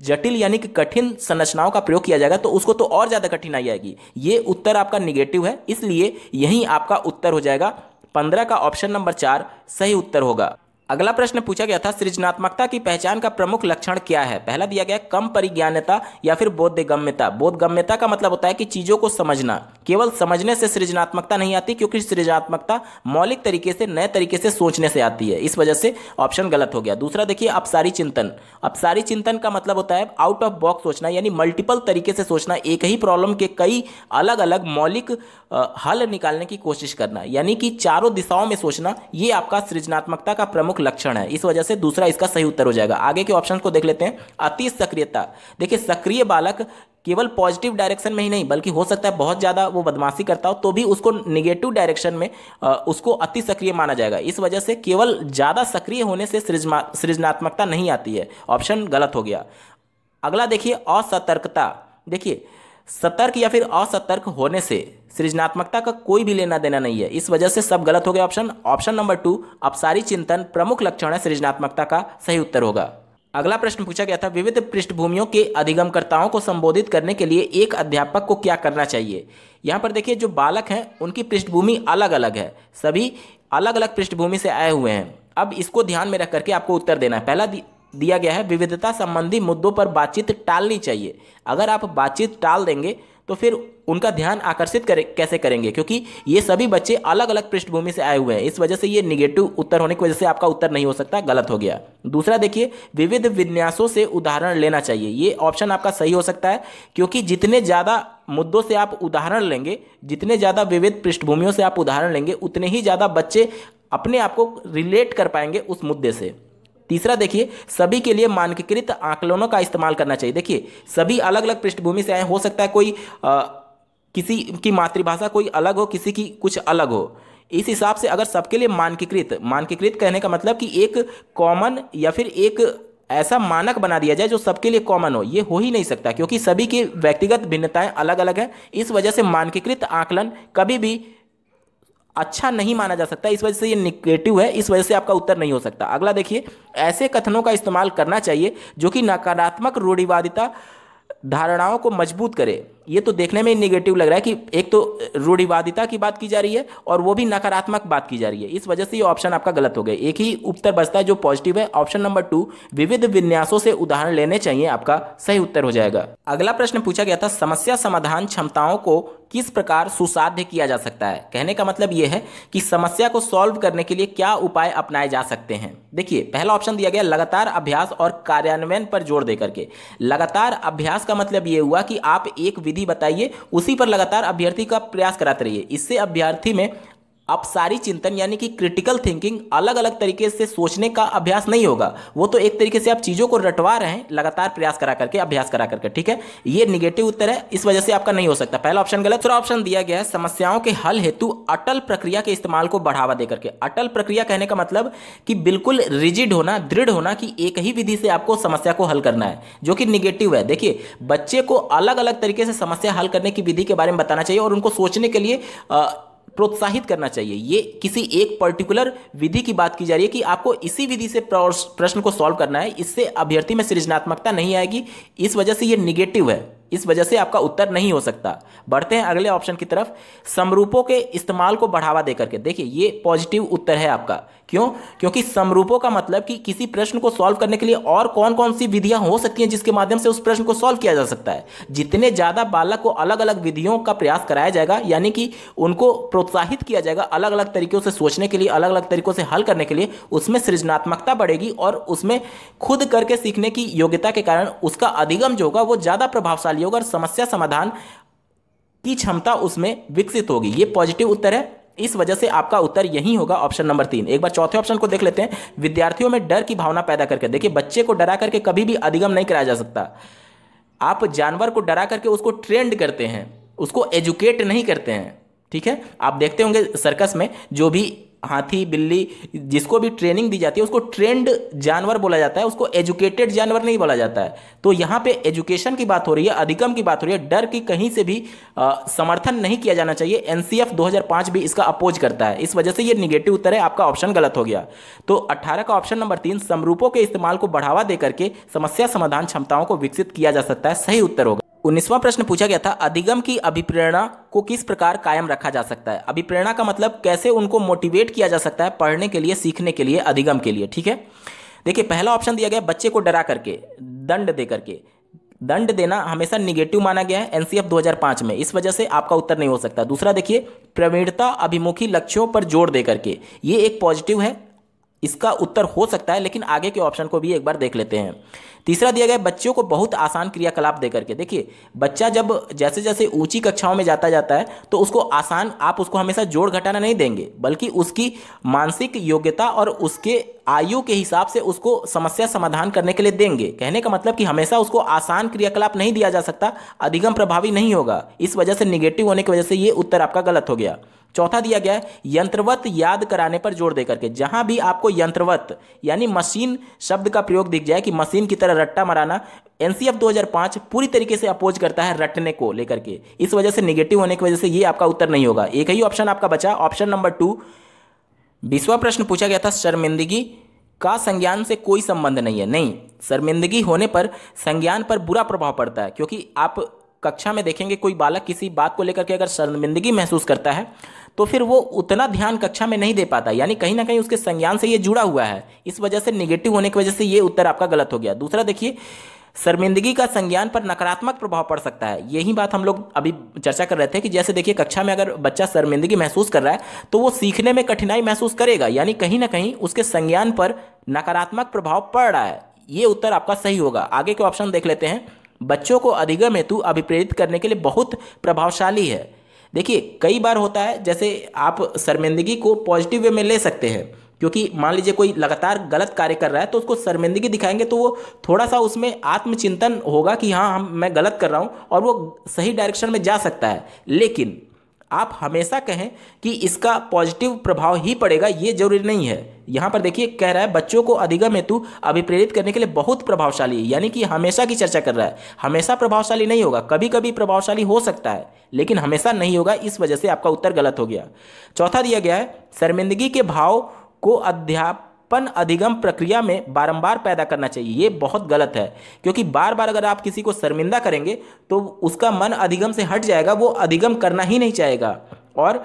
जटिल यानी कि कठिन संरचनाओं का प्रयोग किया जाएगा तो उसको तो और ज़्यादा कठिनाई आएगी। ये उत्तर आपका निगेटिव है, इसलिए यही आपका उत्तर हो जाएगा 15 का ऑप्शन नंबर 4 सही उत्तर होगा। अगला प्रश्न पूछा गया था, सृजनात्मकता की पहचान का प्रमुख लक्षण क्या है? पहला दिया गया कम परिज्ञानता या फिर बोधगम्यता। बोधगम्यता का मतलब होता है कि चीजों को समझना। केवल समझने से सृजनात्मकता नहीं आती, क्योंकि सृजनात्मकता मौलिक तरीके से, नए तरीके से सोचने से आती है। इस वजह से ऑप्शन गलत हो गया। दूसरा देखिए, अपसारी चिंतन। अपसारी चिंतन का मतलब होता है आउट ऑफ बॉक्स सोचना, यानी मल्टीपल तरीके से सोचना, एक ही प्रॉब्लम के कई अलग अलग मौलिक हल निकालने की कोशिश करना, यानी कि चारों दिशाओं में सोचना। ये आपका सृजनात्मकता का प्रमुख लक्षण है। इस वजह से दूसरा इसका सही उत्तर हो जाएगा। आगे के ऑप्शन को देख लेते हैं। अति सक्रियता। देखिए, सक्रिय बालक केवल पॉजिटिव डायरेक्शन में ही नहीं, बल्कि हो सकता है बहुत ज़्यादा वो बदमाशी करता हो तो भी उसको निगेटिव डायरेक्शन में उसको अति सक्रिय माना जाएगा। इस वजह से केवल ज़्यादा सक्रिय होने से सृजनात्मकता नहीं आती है। ऑप्शन गलत हो गया। अगला देखिए, असतर्कता। देखिए, सतर्क या फिर असतर्क होने से सृजनात्मकता का कोई भी लेना देना नहीं है। इस वजह से सब गलत हो गया। ऑप्शन नंबर 2 अपसारी चिंतन प्रमुख लक्षण है सृजनात्मकता का, सही उत्तर होगा। अगला प्रश्न पूछा गया था, विविध पृष्ठभूमियों के अधिगमकर्ताओं को संबोधित करने के लिए एक अध्यापक को क्या करना चाहिए? यहाँ पर देखिए, जो बालक हैं उनकी पृष्ठभूमि अलग अलग है, सभी अलग अलग पृष्ठभूमि से आए हुए हैं। अब इसको ध्यान में रख करके आपको उत्तर देना है। पहला दिया गया है, विविधता संबंधी मुद्दों पर बातचीत टालनी चाहिए। अगर आप बातचीत टाल देंगे तो फिर उनका ध्यान आकर्षित कैसे करेंगे, क्योंकि ये सभी बच्चे अलग अलग पृष्ठभूमि से आए हुए हैं। इस वजह से ये निगेटिव उत्तर होने की वजह से आपका उत्तर नहीं हो सकता, गलत हो गया। दूसरा देखिए, विविध विन्यासों से उदाहरण लेना चाहिए। ये ऑप्शन आपका सही हो सकता है, क्योंकि जितने ज़्यादा मुद्दों से आप उदाहरण लेंगे, जितने ज़्यादा विविध पृष्ठभूमियों से आप उदाहरण लेंगे, उतने ही ज़्यादा बच्चे अपने आप को रिलेट कर पाएंगे उस मुद्दे से। तीसरा देखिए, सभी के लिए मानकीकृत आकलनों का इस्तेमाल करना चाहिए। देखिए, सभी अलग अलग पृष्ठभूमि से आए, हो सकता है कोई किसी की मातृभाषा कोई अलग हो, किसी की कुछ अलग हो। इस हिसाब से अगर सबके लिए मानकीकृत कहने का मतलब कि एक कॉमन या फिर एक ऐसा मानक बना दिया जाए जो सबके लिए कॉमन हो, ये हो ही नहीं सकता, क्योंकि सभी की व्यक्तिगत भिन्नताएं अलग अलग हैं। इस वजह से मानकीकृत आकलन कभी भी अच्छा नहीं माना जा सकता। इस वजह से ये निगेटिव है, इस वजह से आपका उत्तर नहीं हो सकता। अगला देखिए, ऐसे कथनों का इस्तेमाल करना चाहिए जो कि नकारात्मक रूढ़िवादिता धारणाओं को मजबूत करे। ये तो देखने में ही निगेटिव लग रहा है कि एक तो रूढ़िवादिता की बात की जा रही है और वो भी नकारात्मक बात की जा रही है। इस वजह से ये ऑप्शन आपका गलत हो गया। एक ही उत्तर बचता है जो पॉजिटिव है। ऑप्शन नंबर 2 विविध विन्यासों से उदाहरण लेने चाहिए, आपका सही उत्तर हो जाएगा। अगला प्रश्न पूछा गया था, समस्या समाधान क्षमताओं को किस प्रकार सुसाध्य किया जा सकता है? कहने का मतलब ये है कि समस्या को सॉल्व करने के लिए क्या उपाय अपनाए जा सकते हैं। देखिए, पहला ऑप्शन दिया गया लगातार अभ्यास और कार्यान्वयन पर जोर देकर के। लगातार अभ्यास का मतलब ये हुआ कि आप एक विधि बताइए, उसी पर लगातार अभ्यर्थी का प्रयास कराते रहिए। इससे अभ्यर्थी में अपसारी चिंतन यानी कि क्रिटिकल थिंकिंग, अलग अलग तरीके से सोचने का अभ्यास नहीं होगा। वो तो एक तरीके से आप चीजों को रटवा रहे हैं लगातार प्रयास करा करके, अभ्यास करा करके। ठीक है, ये निगेटिव उत्तर है, इस वजह से आपका नहीं हो सकता। पहला ऑप्शन गलत। दूसरा ऑप्शन दिया गया है, समस्याओं के हल हेतु अटल प्रक्रिया के इस्तेमाल को बढ़ावा देकर के। अटल प्रक्रिया कहने का मतलब कि बिल्कुल रिजिड होना, दृढ़ होना कि एक ही विधि से आपको समस्या को हल करना है, जो कि निगेटिव है। देखिए, बच्चे को अलग अलग तरीके से समस्या हल करने की विधि के बारे में बताना चाहिए और उनको सोचने के लिए प्रोत्साहित करना चाहिए। ये किसी एक पर्टिकुलर विधि की बात की जा रही है कि आपको इसी विधि से प्रश्न को सॉल्व करना है, इससे अभ्यर्थी में सृजनात्मकता नहीं आएगी। इस वजह से ये निगेटिव है, इस वजह से आपका उत्तर नहीं हो सकता। बढ़ते हैं अगले ऑप्शन की तरफ, समरूपों के इस्तेमाल को बढ़ावा देकर के। देखिए, ये पॉजिटिव उत्तर है आपका। क्यों? क्योंकि समरूपों का मतलब कि किसी प्रश्न को सॉल्व करने के लिए और कौन कौन सी विधियां हो सकती हैं जिसके माध्यम से उस प्रश्न को सॉल्व किया जा सकता है। जितने ज्यादा बालक को अलग अलग विधियों का प्रयास कराया जाएगा, यानी कि उनको प्रोत्साहित किया जाएगा अलग अलग तरीकों से सोचने के लिए, अलग अलग तरीकों से हल करने के लिए, उसमें सृजनात्मकता बढ़ेगी और उसमें खुद करके सीखने की योग्यता के कारण उसका अधिगम जो होगा वो ज्यादा प्रभावशाली होगा और समस्या समाधान की क्षमता उसमें विकसित होगी। ये पॉजिटिव उत्तर है, इस वजह से आपका उत्तर यही होगा, ऑप्शन नंबर 3। एक बार चौथे ऑप्शन को देख लेते हैं, विद्यार्थियों में डर की भावना पैदा करके। देखिए, बच्चे को डरा करके कभी भी अधिगम नहीं कराया जा सकता। आप जानवर को डरा करके उसको ट्रेंड करते हैं, उसको एजुकेट नहीं करते हैं। ठीक है, आप देखते होंगे सर्कस में जो भी हाथी, बिल्ली, जिसको भी ट्रेनिंग दी जाती है उसको ट्रेंड जानवर बोला जाता है, उसको एजुकेटेड जानवर नहीं बोला जाता है। तो यहाँ पे एजुकेशन की बात हो रही है, अधिगम की बात हो रही है, डर की कहीं से भी समर्थन नहीं किया जाना चाहिए। एनसीएफ 2005 भी इसका अपोज करता है, इस वजह से ये निगेटिव उत्तर है, आपका ऑप्शन गलत हो गया। तो 18 का ऑप्शन नंबर 3, समरूपों के इस्तेमाल को बढ़ावा देकर के समस्या समाधान क्षमताओं को विकसित किया जा सकता है, सही उत्तर होगा। 19वां प्रश्न पूछा गया था, अधिगम की अभिप्रेरणा को किस प्रकार कायम रखा जा सकता है। अभिप्रेरणा का मतलब कैसे उनको मोटिवेट किया जा सकता है पढ़ने के लिए, सीखने के लिए, अधिगम के लिए। ठीक है, देखिए पहला ऑप्शन दिया गया बच्चे को डरा करके, दंड दे करके। दंड देना हमेशा निगेटिव माना गया है एनसीएफ 2005 में, इस वजह से आपका उत्तर नहीं हो सकता। दूसरा देखिए, प्रवीणता अभिमुखी लक्ष्यों पर जोर दे करके, ये एक पॉजिटिव है, इसका उत्तर हो सकता है, लेकिन आगे के ऑप्शन को भी एक बार देख लेते हैं। तीसरा दिया गया बच्चों को बहुत आसान क्रियाकलाप दे करके। देखिए बच्चा जब जैसे जैसे ऊंची कक्षाओं में जाता जाता है तो उसको आसान, आप उसको हमेशा जोड़ घटाना नहीं देंगे, बल्कि उसकी मानसिक योग्यता और उसके आयु के हिसाब से उसको समस्या समाधान करने के लिए देंगे। कहने का मतलब कि हमेशा उसको आसान क्रियाकलाप नहीं दिया जा सकता, अधिगम प्रभावी नहीं होगा। इस वजह से निगेटिव होने की वजह से ये उत्तर आपका गलत हो गया। चौथा दिया गया है यंत्रवत याद कराने पर जोर दे करके। जहां भी आपको यंत्रवत यानी मशीन शब्द का प्रयोग दिख जाए कि मशीन की तरह रट्टा मराना, एनसीएफ 2005 पूरी तरीके से अपोज करता है रटने को लेकर के। इस वजह से निगेटिव होने की वजह से ये आपका उत्तर नहीं होगा। एक ही ऑप्शन आपका बचा, ऑप्शन नंबर 2। 20वां प्रश्न पूछा गया था, शर्मिंदगी का संज्ञान से कोई संबंध नहीं है। नहीं, शर्मिंदगी होने पर संज्ञान पर बुरा प्रभाव पड़ता है, क्योंकि आप कक्षा में देखेंगे कोई बालक किसी बात को लेकर के अगर शर्मिंदगी महसूस करता है तो फिर वो उतना ध्यान कक्षा में नहीं दे पाता, यानी कहीं ना कहीं उसके संज्ञान से ये जुड़ा हुआ है। इस वजह से निगेटिव होने की वजह से ये उत्तर आपका गलत हो गया। दूसरा देखिए, शर्मिंदगी का संज्ञान पर नकारात्मक प्रभाव पड़ सकता है। यही बात हम लोग अभी चर्चा कर रहे थे कि जैसे देखिए कक्षा में अगर बच्चा शर्मिंदगी महसूस कर रहा है तो वो सीखने में कठिनाई महसूस करेगा, यानी कहीं ना कहीं उसके संज्ञान पर नकारात्मक प्रभाव पड़ रहा है। ये उत्तर आपका सही होगा। आगे के ऑप्शन देख लेते हैं। बच्चों को अधिगम हेतु अभिप्रेरित करने के लिए बहुत प्रभावशाली है। देखिए कई बार होता है, जैसे आप शर्मिंदगी को पॉजिटिव वे में ले सकते हैं, क्योंकि मान लीजिए कोई लगातार गलत कार्य कर रहा है तो उसको शर्मिंदगी दिखाएंगे तो वो थोड़ा सा उसमें आत्मचिंतन होगा कि हाँ मैं गलत कर रहा हूँ, और वो सही डायरेक्शन में जा सकता है। लेकिन आप हमेशा कहें कि इसका पॉजिटिव प्रभाव ही पड़ेगा, ये जरूरी नहीं है। यहाँ पर देखिए कह रहा है बच्चों को अधिगम हेतु अभिप्रेरित करने के लिए बहुत प्रभावशाली है, यानी कि हमेशा की चर्चा कर रहा है। हमेशा प्रभावशाली नहीं होगा, कभी कभी प्रभावशाली हो सकता है लेकिन हमेशा नहीं होगा। इस वजह से आपका उत्तर गलत हो गया। चौथा दिया गया है, शर्मिंदगी के भाव को अध्यापन अधिगम प्रक्रिया में बारंबार पैदा करना चाहिए। ये बहुत गलत है, क्योंकि बार बार अगर आप किसी को शर्मिंदा करेंगे तो उसका मन अधिगम से हट जाएगा, वो अधिगम करना ही नहीं चाहेगा और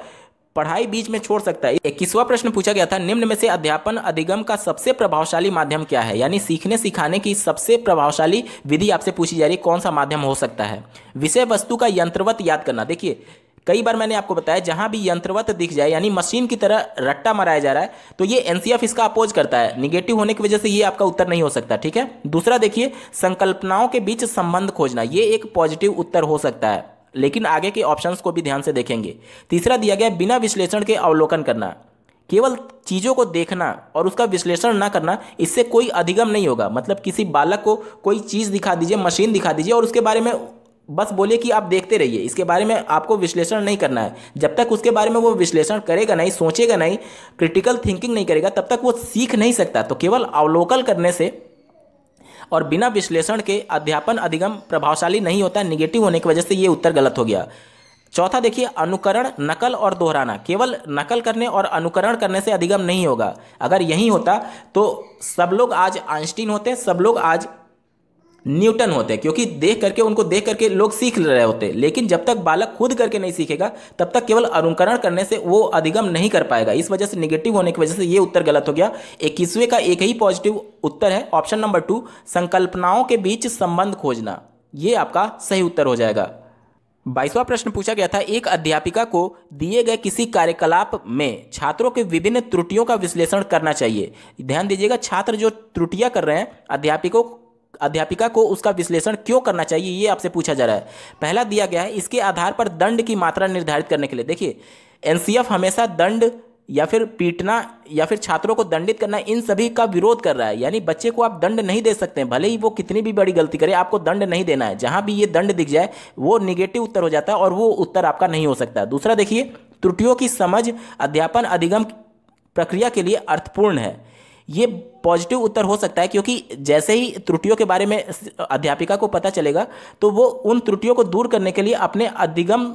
पढ़ाई बीच में छोड़ सकता है। 21वां प्रश्न पूछा गया था, निम्न में से अध्यापन अधिगम का सबसे प्रभावशाली माध्यम क्या है। यानी सीखने सिखाने की सबसे प्रभावशाली विधि आपसे पूछी जा रही है, कौन सा माध्यम हो सकता है। विषय वस्तु का यंत्रवत याद करना। देखिए कई बार मैंने आपको बताया जहां भी यंत्रवत दिख जाए यानी मशीन की तरह रट्टा मराया जा रहा है तो ये एनसीएफ इसका अपोज करता है। निगेटिव होने की वजह से ये आपका उत्तर नहीं हो सकता। ठीक है, दूसरा देखिए, संकल्पनाओं के बीच संबंध खोजना, ये एक पॉजिटिव उत्तर हो सकता है, लेकिन आगे के ऑप्शंस को भी ध्यान से देखेंगे। तीसरा दिया गया, बिना विश्लेषण के अवलोकन करना। केवल चीज़ों को देखना और उसका विश्लेषण ना करना, इससे कोई अधिगम नहीं होगा। मतलब किसी बालक को कोई चीज़ दिखा दीजिए, मशीन दिखा दीजिए और उसके बारे में बस बोलिए कि आप देखते रहिए, इसके बारे में आपको विश्लेषण नहीं करना है। जब तक उसके बारे में वो विश्लेषण करेगा नहीं, सोचेगा नहीं, क्रिटिकल थिंकिंग नहीं करेगा, तब तक वो सीख नहीं सकता। तो केवल अवलोकन करने से और बिना विश्लेषण के अध्यापन अधिगम प्रभावशाली नहीं होता। निगेटिव होने की वजह से ये उत्तर गलत हो गया। चौथा देखिए, अनुकरण, नकल और दोहराना। केवल नकल करने और अनुकरण करने से अधिगम नहीं होगा। अगर यही होता तो सब लोग आज आइंस्टीन होते, सब लोग आज न्यूटन होते, क्योंकि देख करके, उनको देख करके लोग सीख रहे होते। लेकिन जब तक बालक खुद करके नहीं सीखेगा तब तक केवल अनुकरण करने से वो अधिगम नहीं कर पाएगा। इस वजह से निगेटिव होने की वजह से ये उत्तर गलत हो गया। 21वें का एक ही पॉजिटिव उत्तर है, ऑप्शन नंबर 2, संकल्पनाओं के बीच संबंध खोजना। ये आपका सही उत्तर हो जाएगा। 22वां प्रश्न पूछा गया था, एक अध्यापिका को दिए गए किसी कार्यकलाप में छात्रों के विभिन्न त्रुटियों का विश्लेषण करना चाहिए। ध्यान दीजिएगा, छात्र जो त्रुटियां कर रहे हैं, अध्यापिका को उसका विश्लेषण क्यों करना चाहिए, ये आपसे पूछा जा रहा है। पहला दिया गया है, इसके आधार पर दंड की मात्रा निर्धारित करने के लिए। देखिए एनसीएफ हमेशा दंड या फिर पीटना या फिर छात्रों को दंडित करना, इन सभी का विरोध कर रहा है। यानी बच्चे को आप दंड नहीं दे सकते हैं, भले ही वो कितनी भी बड़ी गलती करे, आपको दंड नहीं देना है। जहां भी ये दंड दिख जाए वो निगेटिव उत्तर हो जाता है और वो उत्तर आपका नहीं हो सकता। दूसरा देखिए, त्रुटियों की समझ अध्यापन अधिगम प्रक्रिया के लिए अर्थपूर्ण है। ये पॉजिटिव उत्तर हो सकता है, क्योंकि जैसे ही त्रुटियों के बारे में अध्यापिका को पता चलेगा तो वो उन त्रुटियों को दूर करने के लिए अपने अधिगम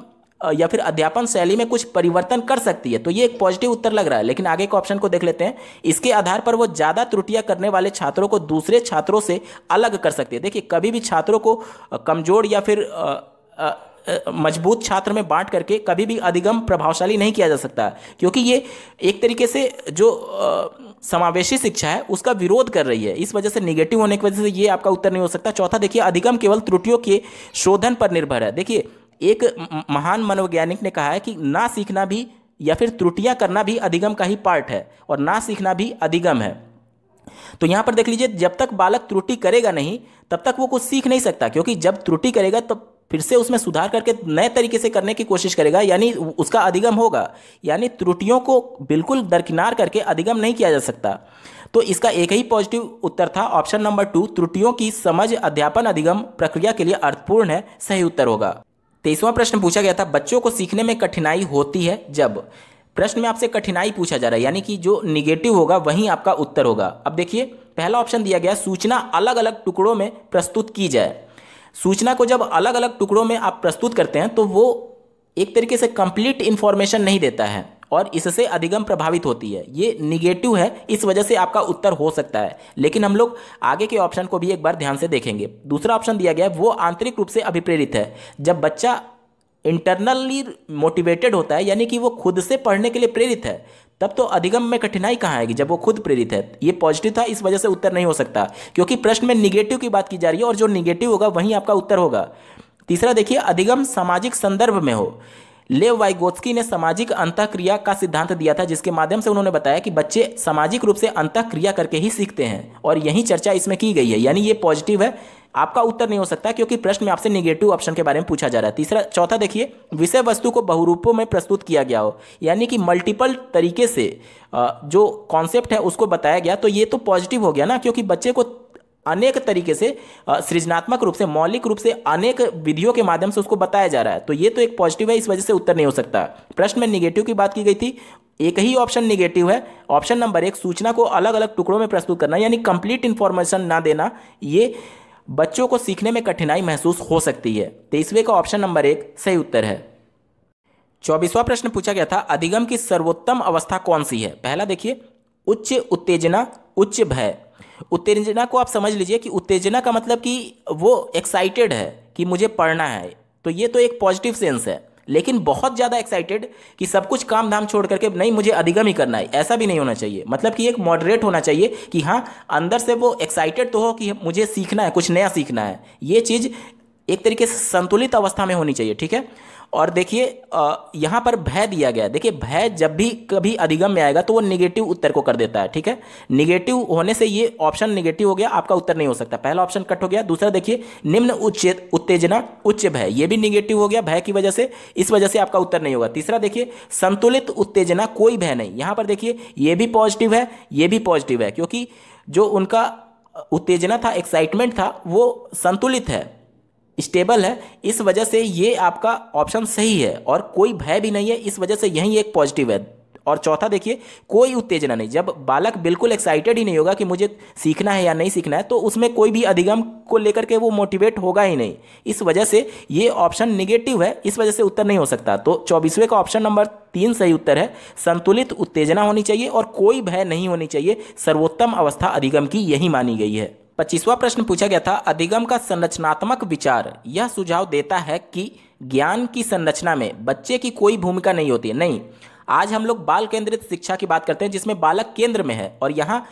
या फिर अध्यापन शैली में कुछ परिवर्तन कर सकती है। तो ये एक पॉजिटिव उत्तर लग रहा है। लेकिन आगे के ऑप्शन को देख लेते हैं। इसके आधार पर वो ज़्यादा त्रुटियां करने वाले छात्रों को दूसरे छात्रों से अलग कर सकती है। देखिए, कभी भी छात्रों को कमजोर या फिर मजबूत छात्र में बांट करके कभी भी अधिगम प्रभावशाली नहीं किया जा सकता, क्योंकि ये एक तरीके से जो समावेशी शिक्षा है उसका विरोध कर रही है। इस वजह से निगेटिव होने की वजह से ये आपका उत्तर नहीं हो सकता। चौथा देखिए, अधिगम केवल त्रुटियों के शोधन पर निर्भर है। देखिए, एक महान मनोवैज्ञानिक ने कहा है कि ना सीखना भी या फिर त्रुटियां करना भी अधिगम का ही पार्ट है और ना सीखना भी अधिगम है। तो यहां पर देख लीजिए, जब तक बालक त्रुटि करेगा नहीं तब तक वो कुछ सीख नहीं सकता, क्योंकि जब त्रुटि करेगा तो फिर से उसमें सुधार करके नए तरीके से करने की कोशिश करेगा, यानी उसका अधिगम होगा। यानी त्रुटियों को बिल्कुल दरकिनार करके अधिगम नहीं किया जा सकता। तो इसका एक ही पॉजिटिव उत्तर था, ऑप्शन नंबर 2, त्रुटियों की समझ अध्यापन अधिगम प्रक्रिया के लिए अर्थपूर्ण है, सही उत्तर होगा। 23वां प्रश्न पूछा गया था, बच्चों को सीखने में कठिनाई होती है जब। प्रश्न में आपसे कठिनाई पूछा जा रहा है, यानी कि जो निगेटिव होगा वहीं आपका उत्तर होगा। अब देखिए, पहला ऑप्शन दिया गया, सूचना अलग अलग टुकड़ों में प्रस्तुत की जाए। सूचना को जब अलग अलग टुकड़ों में आप प्रस्तुत करते हैं तो वो एक तरीके से कंप्लीट इंफॉर्मेशन नहीं देता है और इससे अधिगम प्रभावित होती है। ये निगेटिव है, इस वजह से आपका उत्तर हो सकता है। लेकिन हम लोग आगे के ऑप्शन को भी एक बार ध्यान से देखेंगे। दूसरा ऑप्शन दिया गया है, वो आंतरिक रूप से अभिप्रेरित है। जब बच्चा इंटरनली मोटिवेटेड होता है, यानी कि वो खुद से पढ़ने के लिए प्रेरित है, तब तो अधिगम में कठिनाई कहाँ आएगी जब वो खुद प्रेरित है। ये पॉजिटिव था, इस वजह से उत्तर नहीं हो सकता, क्योंकि प्रश्न में निगेटिव की बात की जा रही है और जो निगेटिव होगा वहीं आपका उत्तर होगा। तीसरा देखिए, अधिगम सामाजिक संदर्भ में हो। लेव वाइगोत्स्की ने सामाजिक अंतःक्रिया का सिद्धांत दिया था, जिसके माध्यम से उन्होंने बताया कि बच्चे सामाजिक रूप से अंतःक्रिया करके ही सीखते हैं, और यही चर्चा इसमें की गई है, यानी ये पॉजिटिव है। आपका उत्तर नहीं हो सकता, क्योंकि प्रश्न में आपसे निगेटिव ऑप्शन के बारे में पूछा जा रहा है। चौथा देखिए, विषय वस्तु को बहुरूपों में प्रस्तुत किया गया हो, यानी कि मल्टीपल तरीके से जो कॉन्सेप्ट है उसको बताया गया, तो ये तो पॉजिटिव हो गया ना, क्योंकि बच्चे को अनेक तरीके से सृजनात्मक रूप से, मौलिक रूप से, अनेक विधियों के माध्यम से उसको बताया जा रहा है, तो ये तो एक पॉजिटिव है, इस वजह से उत्तर नहीं हो सकता। प्रश्न में निगेटिव की बात की गई थी, एक ही ऑप्शन निगेटिव है, ऑप्शन नंबर 1, सूचना को अलग अलग टुकड़ों में प्रस्तुत करना, यानी कंप्लीट इंफॉर्मेशन ना देना, ये बच्चों को सीखने में कठिनाई महसूस हो सकती है। 23वें का ऑप्शन नंबर 1 सही उत्तर है। 24वां प्रश्न पूछा गया था, अधिगम की सर्वोत्तम अवस्था कौन सी है। पहला देखिए, उच्च उत्तेजना, उच्च भय। उत्तेजना को आप समझ लीजिए कि उत्तेजना का मतलब कि वो एक्साइटेड है कि मुझे पढ़ना है, तो ये तो एक पॉजिटिव सेंस है। लेकिन बहुत ज़्यादा एक्साइटेड कि सब कुछ काम धाम छोड़ करके नहीं मुझे अधिगम ही करना है, ऐसा भी नहीं होना चाहिए। मतलब कि एक मॉडरेट होना चाहिए कि हाँ, अंदर से वो एक्साइटेड तो हो कि मुझे सीखना है, कुछ नया सीखना है। ये चीज़ एक तरीके से संतुलित अवस्था में होनी चाहिए, ठीक है। और देखिए, यहाँ पर भय दिया गया है। देखिए, भय जब भी कभी अधिगम में आएगा तो वो निगेटिव उत्तर को कर देता है, ठीक है। निगेटिव होने से ये ऑप्शन निगेटिव हो गया, आपका उत्तर नहीं हो सकता, पहला ऑप्शन कट हो गया। दूसरा देखिए, निम्न उच्च उत्तेजना, उच्च भय, ये भी निगेटिव हो गया भय की वजह से, इस वजह से आपका उत्तर नहीं होगा। तीसरा देखिए, संतुलित उत्तेजना, कोई भय नहीं। यहाँ पर देखिए, ये भी पॉजिटिव है, ये भी पॉजिटिव है, क्योंकि जो उनका उत्तेजना था, एक्साइटमेंट था, वो संतुलित है, स्टेबल है, इस वजह से ये आपका ऑप्शन सही है। और कोई भय भी नहीं है, इस वजह से यही एक पॉजिटिव है। और चौथा देखिए, कोई उत्तेजना नहीं। जब बालक बिल्कुल एक्साइटेड ही नहीं होगा कि मुझे सीखना है या नहीं सीखना है, तो उसमें कोई भी अधिगम को लेकर के वो मोटिवेट होगा ही नहीं, इस वजह से ये ऑप्शन निगेटिव है, इस वजह से उत्तर नहीं हो सकता। तो 24वें का ऑप्शन नंबर 3 सही उत्तर है। संतुलित उत्तेजना होनी चाहिए और कोई भय नहीं होनी चाहिए, सर्वोत्तम अवस्था अधिगम की यही मानी गई है। 25वां प्रश्न पूछा गया था, अधिगम का संरचनात्मक विचार यह सुझाव देता है कि ज्ञान की संरचना में बच्चे की कोई भूमिका नहीं होती है। नहीं, आज हम लोग बाल केंद्रित शिक्षा की बात करते हैं, जिसमें बालक केंद्र में है, और यहाँ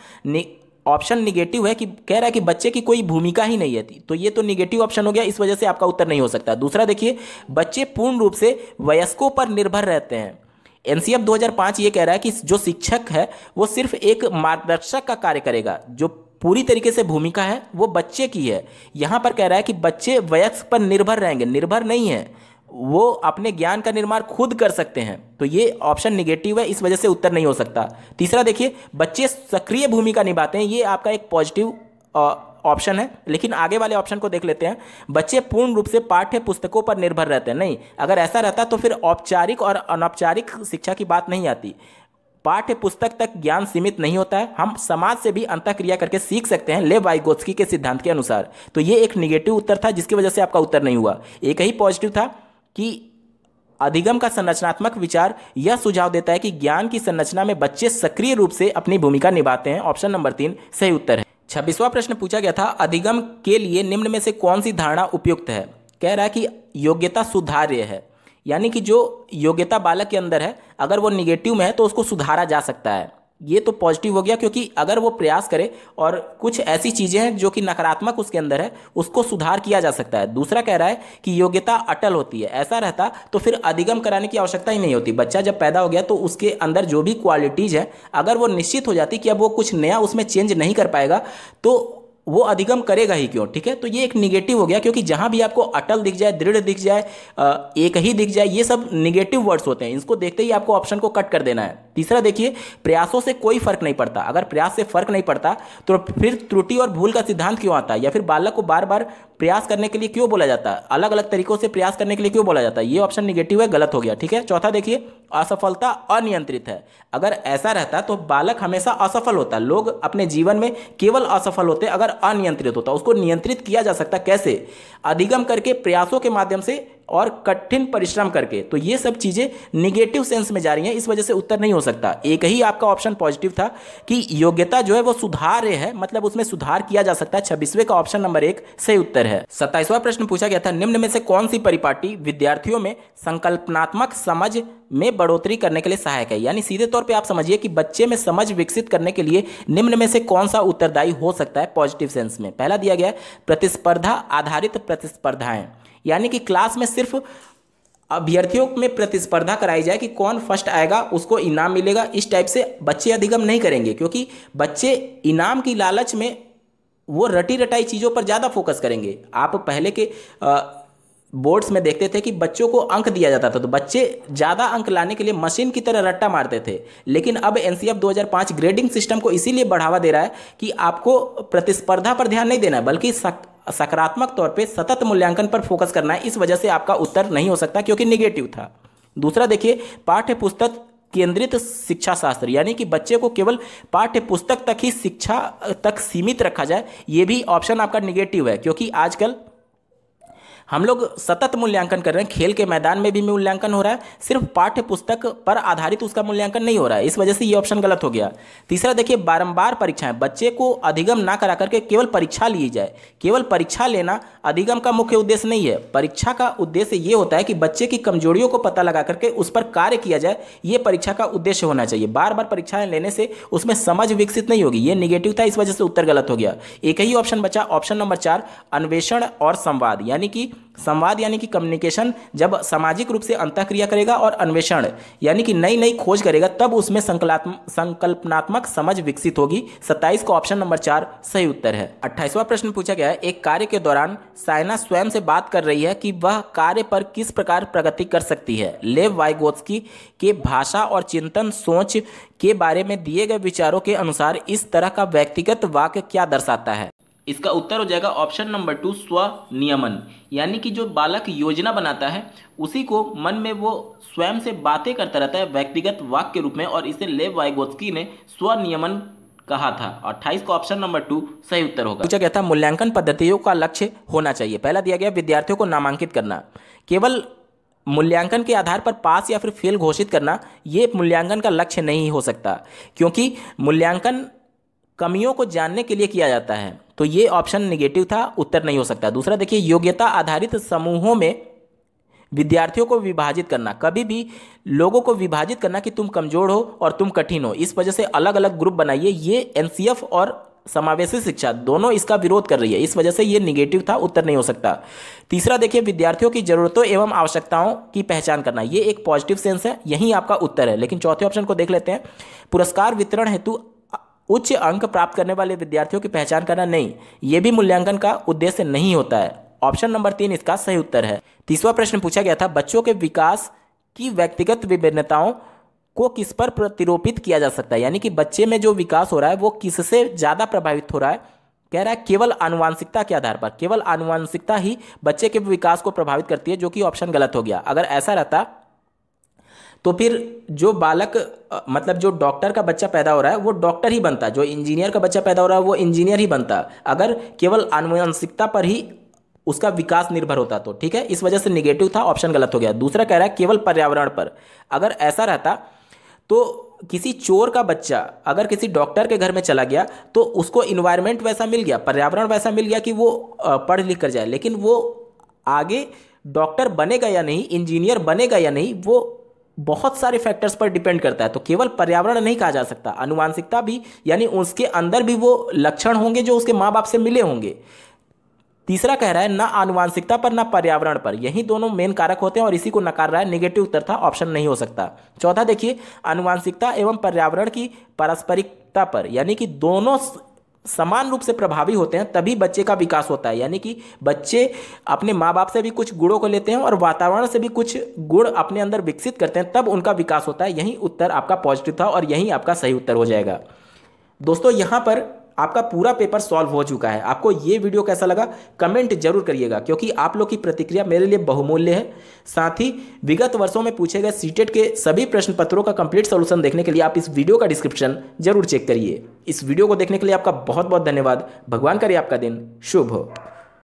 ऑप्शन निगेटिव है कि कह रहा है कि बच्चे की कोई भूमिका ही नहीं है, तो ये तो निगेटिव ऑप्शन हो गया, इस वजह से आपका उत्तर नहीं हो सकता। दूसरा देखिए, बच्चे पूर्ण रूप से वयस्कों पर निर्भर रहते हैं। एनसीएफ 2005 ये कह रहा है कि जो शिक्षक है वो सिर्फ एक मार्गदर्शक का कार्य करेगा, जो पूरी तरीके से भूमिका है वो बच्चे की है। यहाँ पर कह रहा है कि बच्चे वयस्क पर निर्भर रहेंगे, निर्भर नहीं है, वो अपने ज्ञान का निर्माण खुद कर सकते हैं, तो ये ऑप्शन निगेटिव है, इस वजह से उत्तर नहीं हो सकता। तीसरा देखिए, बच्चे सक्रिय भूमिका निभाते हैं, ये आपका एक पॉजिटिव ऑप्शन है। लेकिन आगे वाले ऑप्शन को देख लेते हैं, बच्चे पूर्ण रूप से पाठ्य पुस्तकों पर निर्भर रहते हैं। नहीं, अगर ऐसा रहता तो फिर औपचारिक और अनौपचारिक शिक्षा की बात नहीं आती। पाठ्य पुस्तक तक ज्ञान सीमित नहीं होता है, हम समाज से भी अंतःक्रिया करके सीख सकते हैं, लेव वाइगोत्स्की के सिद्धांत के अनुसार। तो ये एक निगेटिव उत्तर था, जिसकी वजह से आपका उत्तर नहीं हुआ। एक ही पॉजिटिव था कि अधिगम का संरचनात्मक विचार यह सुझाव देता है कि ज्ञान की संरचना में बच्चे सक्रिय रूप से अपनी भूमिका निभाते हैं। ऑप्शन नंबर 3 सही उत्तर है। 26वां प्रश्न पूछा गया था, अधिगम के लिए निम्न में से कौन सी धारणा उपयुक्त है। कह रहा है कि योग्यता सुधार्य है, यानी कि जो योग्यता बालक के अंदर है अगर वो निगेटिव में है तो उसको सुधारा जा सकता है। ये तो पॉजिटिव हो गया, क्योंकि अगर वो प्रयास करे और कुछ ऐसी चीज़ें हैं जो कि नकारात्मक उसके अंदर है उसको सुधार किया जा सकता है। दूसरा कह रहा है कि योग्यता अटल होती है, ऐसा रहता तो फिर अधिगम कराने की आवश्यकता ही नहीं होती। बच्चा जब पैदा हो गया तो उसके अंदर जो भी क्वालिटीज़ है अगर वो निश्चित हो जाती कि अब वो कुछ नया उसमें चेंज नहीं कर पाएगा तो वो अधिगम करेगा ही क्यों। ठीक है, तो ये एक निगेटिव हो गया, क्योंकि जहां भी आपको अटल दिख जाए, दृढ़ दिख जाए, एक ही दिख जाए, ये सब निगेटिव वर्ड्स होते हैं। इसको देखते ही आपको ऑप्शन को कट कर देना है। तीसरा देखिए, प्रयासों से कोई फर्क नहीं पड़ता। अगर प्रयास से फर्क नहीं पड़ता तो फिर त्रुटि और भूल का सिद्धांत क्यों आता है, या फिर बालक को बार बार प्रयास करने के लिए क्यों बोला जाता है, अलग अलग तरीकों से प्रयास करने के लिए क्यों बोला जाता है। ये ऑप्शन निगेटिव है, गलत हो गया। ठीक है, चौथा देखिए, असफलता अनियंत्रित है। अगर ऐसा रहता तो बालक हमेशा असफल होता। लोग अपने जीवन में केवल असफल होते अगर अनियंत्रित होता। उसको नियंत्रित किया जा सकता कैसे, अधिगम करके, प्रयासों के माध्यम से और कठिन परिश्रम करके। तो ये सब चीजें निगेटिव सेंस में जा रही हैं, इस वजह से उत्तर नहीं हो सकता। एक ही आपका ऑप्शन पॉजिटिव था कि योग्यता जो है वो सुधार्य है, मतलब उसमें सुधार किया जा सकता है। 26वें का ऑप्शन नंबर 1 सही उत्तर है। 27वां प्रश्न पूछा गया था, निम्न में से कौन सी परिपाटी विद्यार्थियों में संकल्पनात्मक समझ में बढ़ोतरी करने के लिए सहायक है। यानी सीधे तौर पे आप समझिए कि बच्चे में समझ विकसित करने के लिए निम्न में से कौन सा उत्तरदायी हो सकता है पॉजिटिव सेंस में। पहला दिया गया है प्रतिस्पर्धा आधारित प्रतिस्पर्धाएं, यानी कि क्लास में सिर्फ अभ्यर्थियों में प्रतिस्पर्धा कराई जाए कि कौन फर्स्ट आएगा उसको इनाम मिलेगा। इस टाइप से बच्चे अधिगम नहीं करेंगे, क्योंकि बच्चे इनाम की लालच में वो रटी रटाई चीज़ों पर ज़्यादा फोकस करेंगे। आप पहले के बोर्ड्स में देखते थे कि बच्चों को अंक दिया जाता था तो बच्चे ज़्यादा अंक लाने के लिए मशीन की तरह रट्टा मारते थे। लेकिन अब एनसीएफ 2005 ग्रेडिंग सिस्टम को इसीलिए बढ़ावा दे रहा है कि आपको प्रतिस्पर्धा पर ध्यान नहीं देना है, बल्कि सकारात्मक तौर पे सतत मूल्यांकन पर फोकस करना है। इस वजह से आपका उत्तर नहीं हो सकता, क्योंकि निगेटिव था। दूसरा देखिए, पाठ्य पुस्तक केंद्रित शिक्षा शास्त्र, यानी कि बच्चे को केवल पाठ्य पुस्तक तक ही शिक्षा तक सीमित रखा जाए, ये भी ऑप्शन आपका निगेटिव है। क्योंकि आजकल हम लोग सतत मूल्यांकन कर रहे हैं, खेल के मैदान में भी मूल्यांकन हो रहा है, सिर्फ पाठ्य पुस्तक पर आधारित उसका मूल्यांकन नहीं हो रहा है। इस वजह से ये ऑप्शन गलत हो गया। तीसरा देखिए, बारंबार परीक्षाएं, बच्चे को अधिगम ना करा करके केवल परीक्षा ली जाए। केवल परीक्षा लेना अधिगम का मुख्य उद्देश्य नहीं है। परीक्षा का उद्देश्य ये होता है कि बच्चे की कमजोरियों को पता लगा करके उस पर कार्य किया जाए, ये परीक्षा का उद्देश्य होना चाहिए। बार बार परीक्षाएं लेने से उसमें समझ विकसित नहीं होगी। ये निगेटिव था, इस वजह से उत्तर गलत हो गया। एक ही ऑप्शन बचा, ऑप्शन नंबर 4 अन्वेषण और संवाद, यानी कि संवाद यानी कि कम्युनिकेशन जब सामाजिक रूप से अंतःक्रिया करेगा, और अन्वेषण यानी कि नई नई खोज करेगा, तब उसमें संकल्पनात्मक समझ विकसित होगी। 27 का ऑप्शन नंबर 4 सही उत्तर है। 28वां प्रश्न पूछा गया है, एक कार्य के दौरान साइना स्वयं से बात कर रही है कि वह कार्य पर किस प्रकार प्रगति कर सकती है। लेव वाइगोत्स्की के भाषा और चिंतन सोच के बारे में दिए गए विचारों के अनुसार इस तरह का व्यक्तिगत वाक्य क्या दर्शाता है। इसका उत्तर हो जाएगा ऑप्शन नंबर 2 स्वनियमन, यानी कि जो बालक योजना बनाता है उसी को मन में वो स्वयं से बातें करता रहता है व्यक्तिगत वाक्य के रूप में, और इसे लेव वाइगोत्स्की ने स्वनियमन कहा था। 28 का ऑप्शन नंबर 2 सही उत्तर होगा। पूछा गया था, मूल्यांकन पद्धतियों का लक्ष्य होना चाहिए। पहला दिया गया विद्यार्थियों को नामांकित करना। केवल मूल्यांकन के आधार पर पास या फिर फेल घोषित करना ये मूल्यांकन का लक्ष्य नहीं हो सकता, क्योंकि मूल्यांकन कमियों को जानने के लिए किया जाता है। तो ये ऑप्शन निगेटिव था, उत्तर नहीं हो सकता। दूसरा देखिए, योग्यता आधारित समूहों में विद्यार्थियों को विभाजित करना। कभी भी लोगों को विभाजित करना कि तुम कमजोर हो और तुम कठिन हो, इस वजह से अलग अलग ग्रुप बनाइए, ये एनसीएफ और समावेशी शिक्षा दोनों इसका विरोध कर रही है। इस वजह से ये निगेटिव था, उत्तर नहीं हो सकता। तीसरा देखिए, विद्यार्थियों की जरूरतों एवं आवश्यकताओं की पहचान करना, ये एक पॉजिटिव सेंस है, यही आपका उत्तर है। लेकिन चौथे ऑप्शन को देख लेते हैं, पुरस्कार वितरण हेतु उच्च अंक प्राप्त करने वाले विद्यार्थियों की पहचान करना, नहीं, यह भी मूल्यांकन का उद्देश्य नहीं होता है। ऑप्शन नंबर 3 इसका सही उत्तर है। 30वां प्रश्न पूछा गया था, बच्चों के विकास की व्यक्तिगत विभिन्नताओं को किस पर प्रतिरोपित किया जा सकता है, यानी कि बच्चे में जो विकास हो रहा है वो किससे ज्यादा प्रभावित हो रहा है। कह रहा है केवल आनुवांशिकता के आधार पर, केवल आनुवांशिकता ही बच्चे के विकास को प्रभावित करती है, जो कि ऑप्शन गलत हो गया। अगर ऐसा रहता तो फिर जो बालक मतलब जो डॉक्टर का बच्चा पैदा हो रहा है वो डॉक्टर ही बनता, जो इंजीनियर का बच्चा पैदा हो रहा है वो इंजीनियर ही बनता। अगर केवल आनुवंशिकता पर ही उसका विकास निर्भर होता। तो ठीक है, इस वजह से निगेटिव था, ऑप्शन गलत हो गया। दूसरा कह रहा है केवल पर्यावरण पर। अगर ऐसा रहता तो किसी चोर का बच्चा अगर किसी डॉक्टर के घर में चला गया तो उसको इन्वायरमेंट वैसा मिल गया, पर्यावरण वैसा मिल गया कि वो पढ़ लिख कर जाए, लेकिन वो आगे डॉक्टर बनेगा या नहीं, इंजीनियर बनेगा या नहीं, वो बहुत सारे फैक्टर्स पर डिपेंड करता है। तो केवल पर्यावरण नहीं कहा जा सकता, आनुवांशिकता भी, यानी उसके अंदर भी वो लक्षण होंगे जो उसके माँ बाप से मिले होंगे। तीसरा कह रहा है ना आनुवांशिकता पर ना पर्यावरण पर, यही दोनों मेन कारक होते हैं और इसी को नकार रहा है, नेगेटिव उत्तर था, ऑप्शन नहीं हो सकता। चौथा देखिए, आनुवांशिकता एवं पर्यावरण की पारस्परिकता पर, यानी कि दोनों समान रूप से प्रभावी होते हैं तभी बच्चे का विकास होता है। यानी कि बच्चे अपने माँ बाप से भी कुछ गुणों को लेते हैं और वातावरण से भी कुछ गुण अपने अंदर विकसित करते हैं, तब उनका विकास होता है। यही उत्तर आपका पॉजिटिव था और यही आपका सही उत्तर हो जाएगा। दोस्तों यहाँ पर आपका पूरा पेपर सॉल्व हो चुका है। आपको ये वीडियो कैसा लगा कमेंट जरूर करिएगा, क्योंकि आप लोग की प्रतिक्रिया मेरे लिए बहुमूल्य है। साथ ही विगत वर्षों में पूछे गए सीटेट के सभी प्रश्न पत्रों का कंप्लीट सॉल्यूशन देखने के लिए आप इस वीडियो का डिस्क्रिप्शन जरूर चेक करिए। इस वीडियो को देखने के लिए आपका बहुत बहुत धन्यवाद। भगवान करे आपका दिन शुभ हो।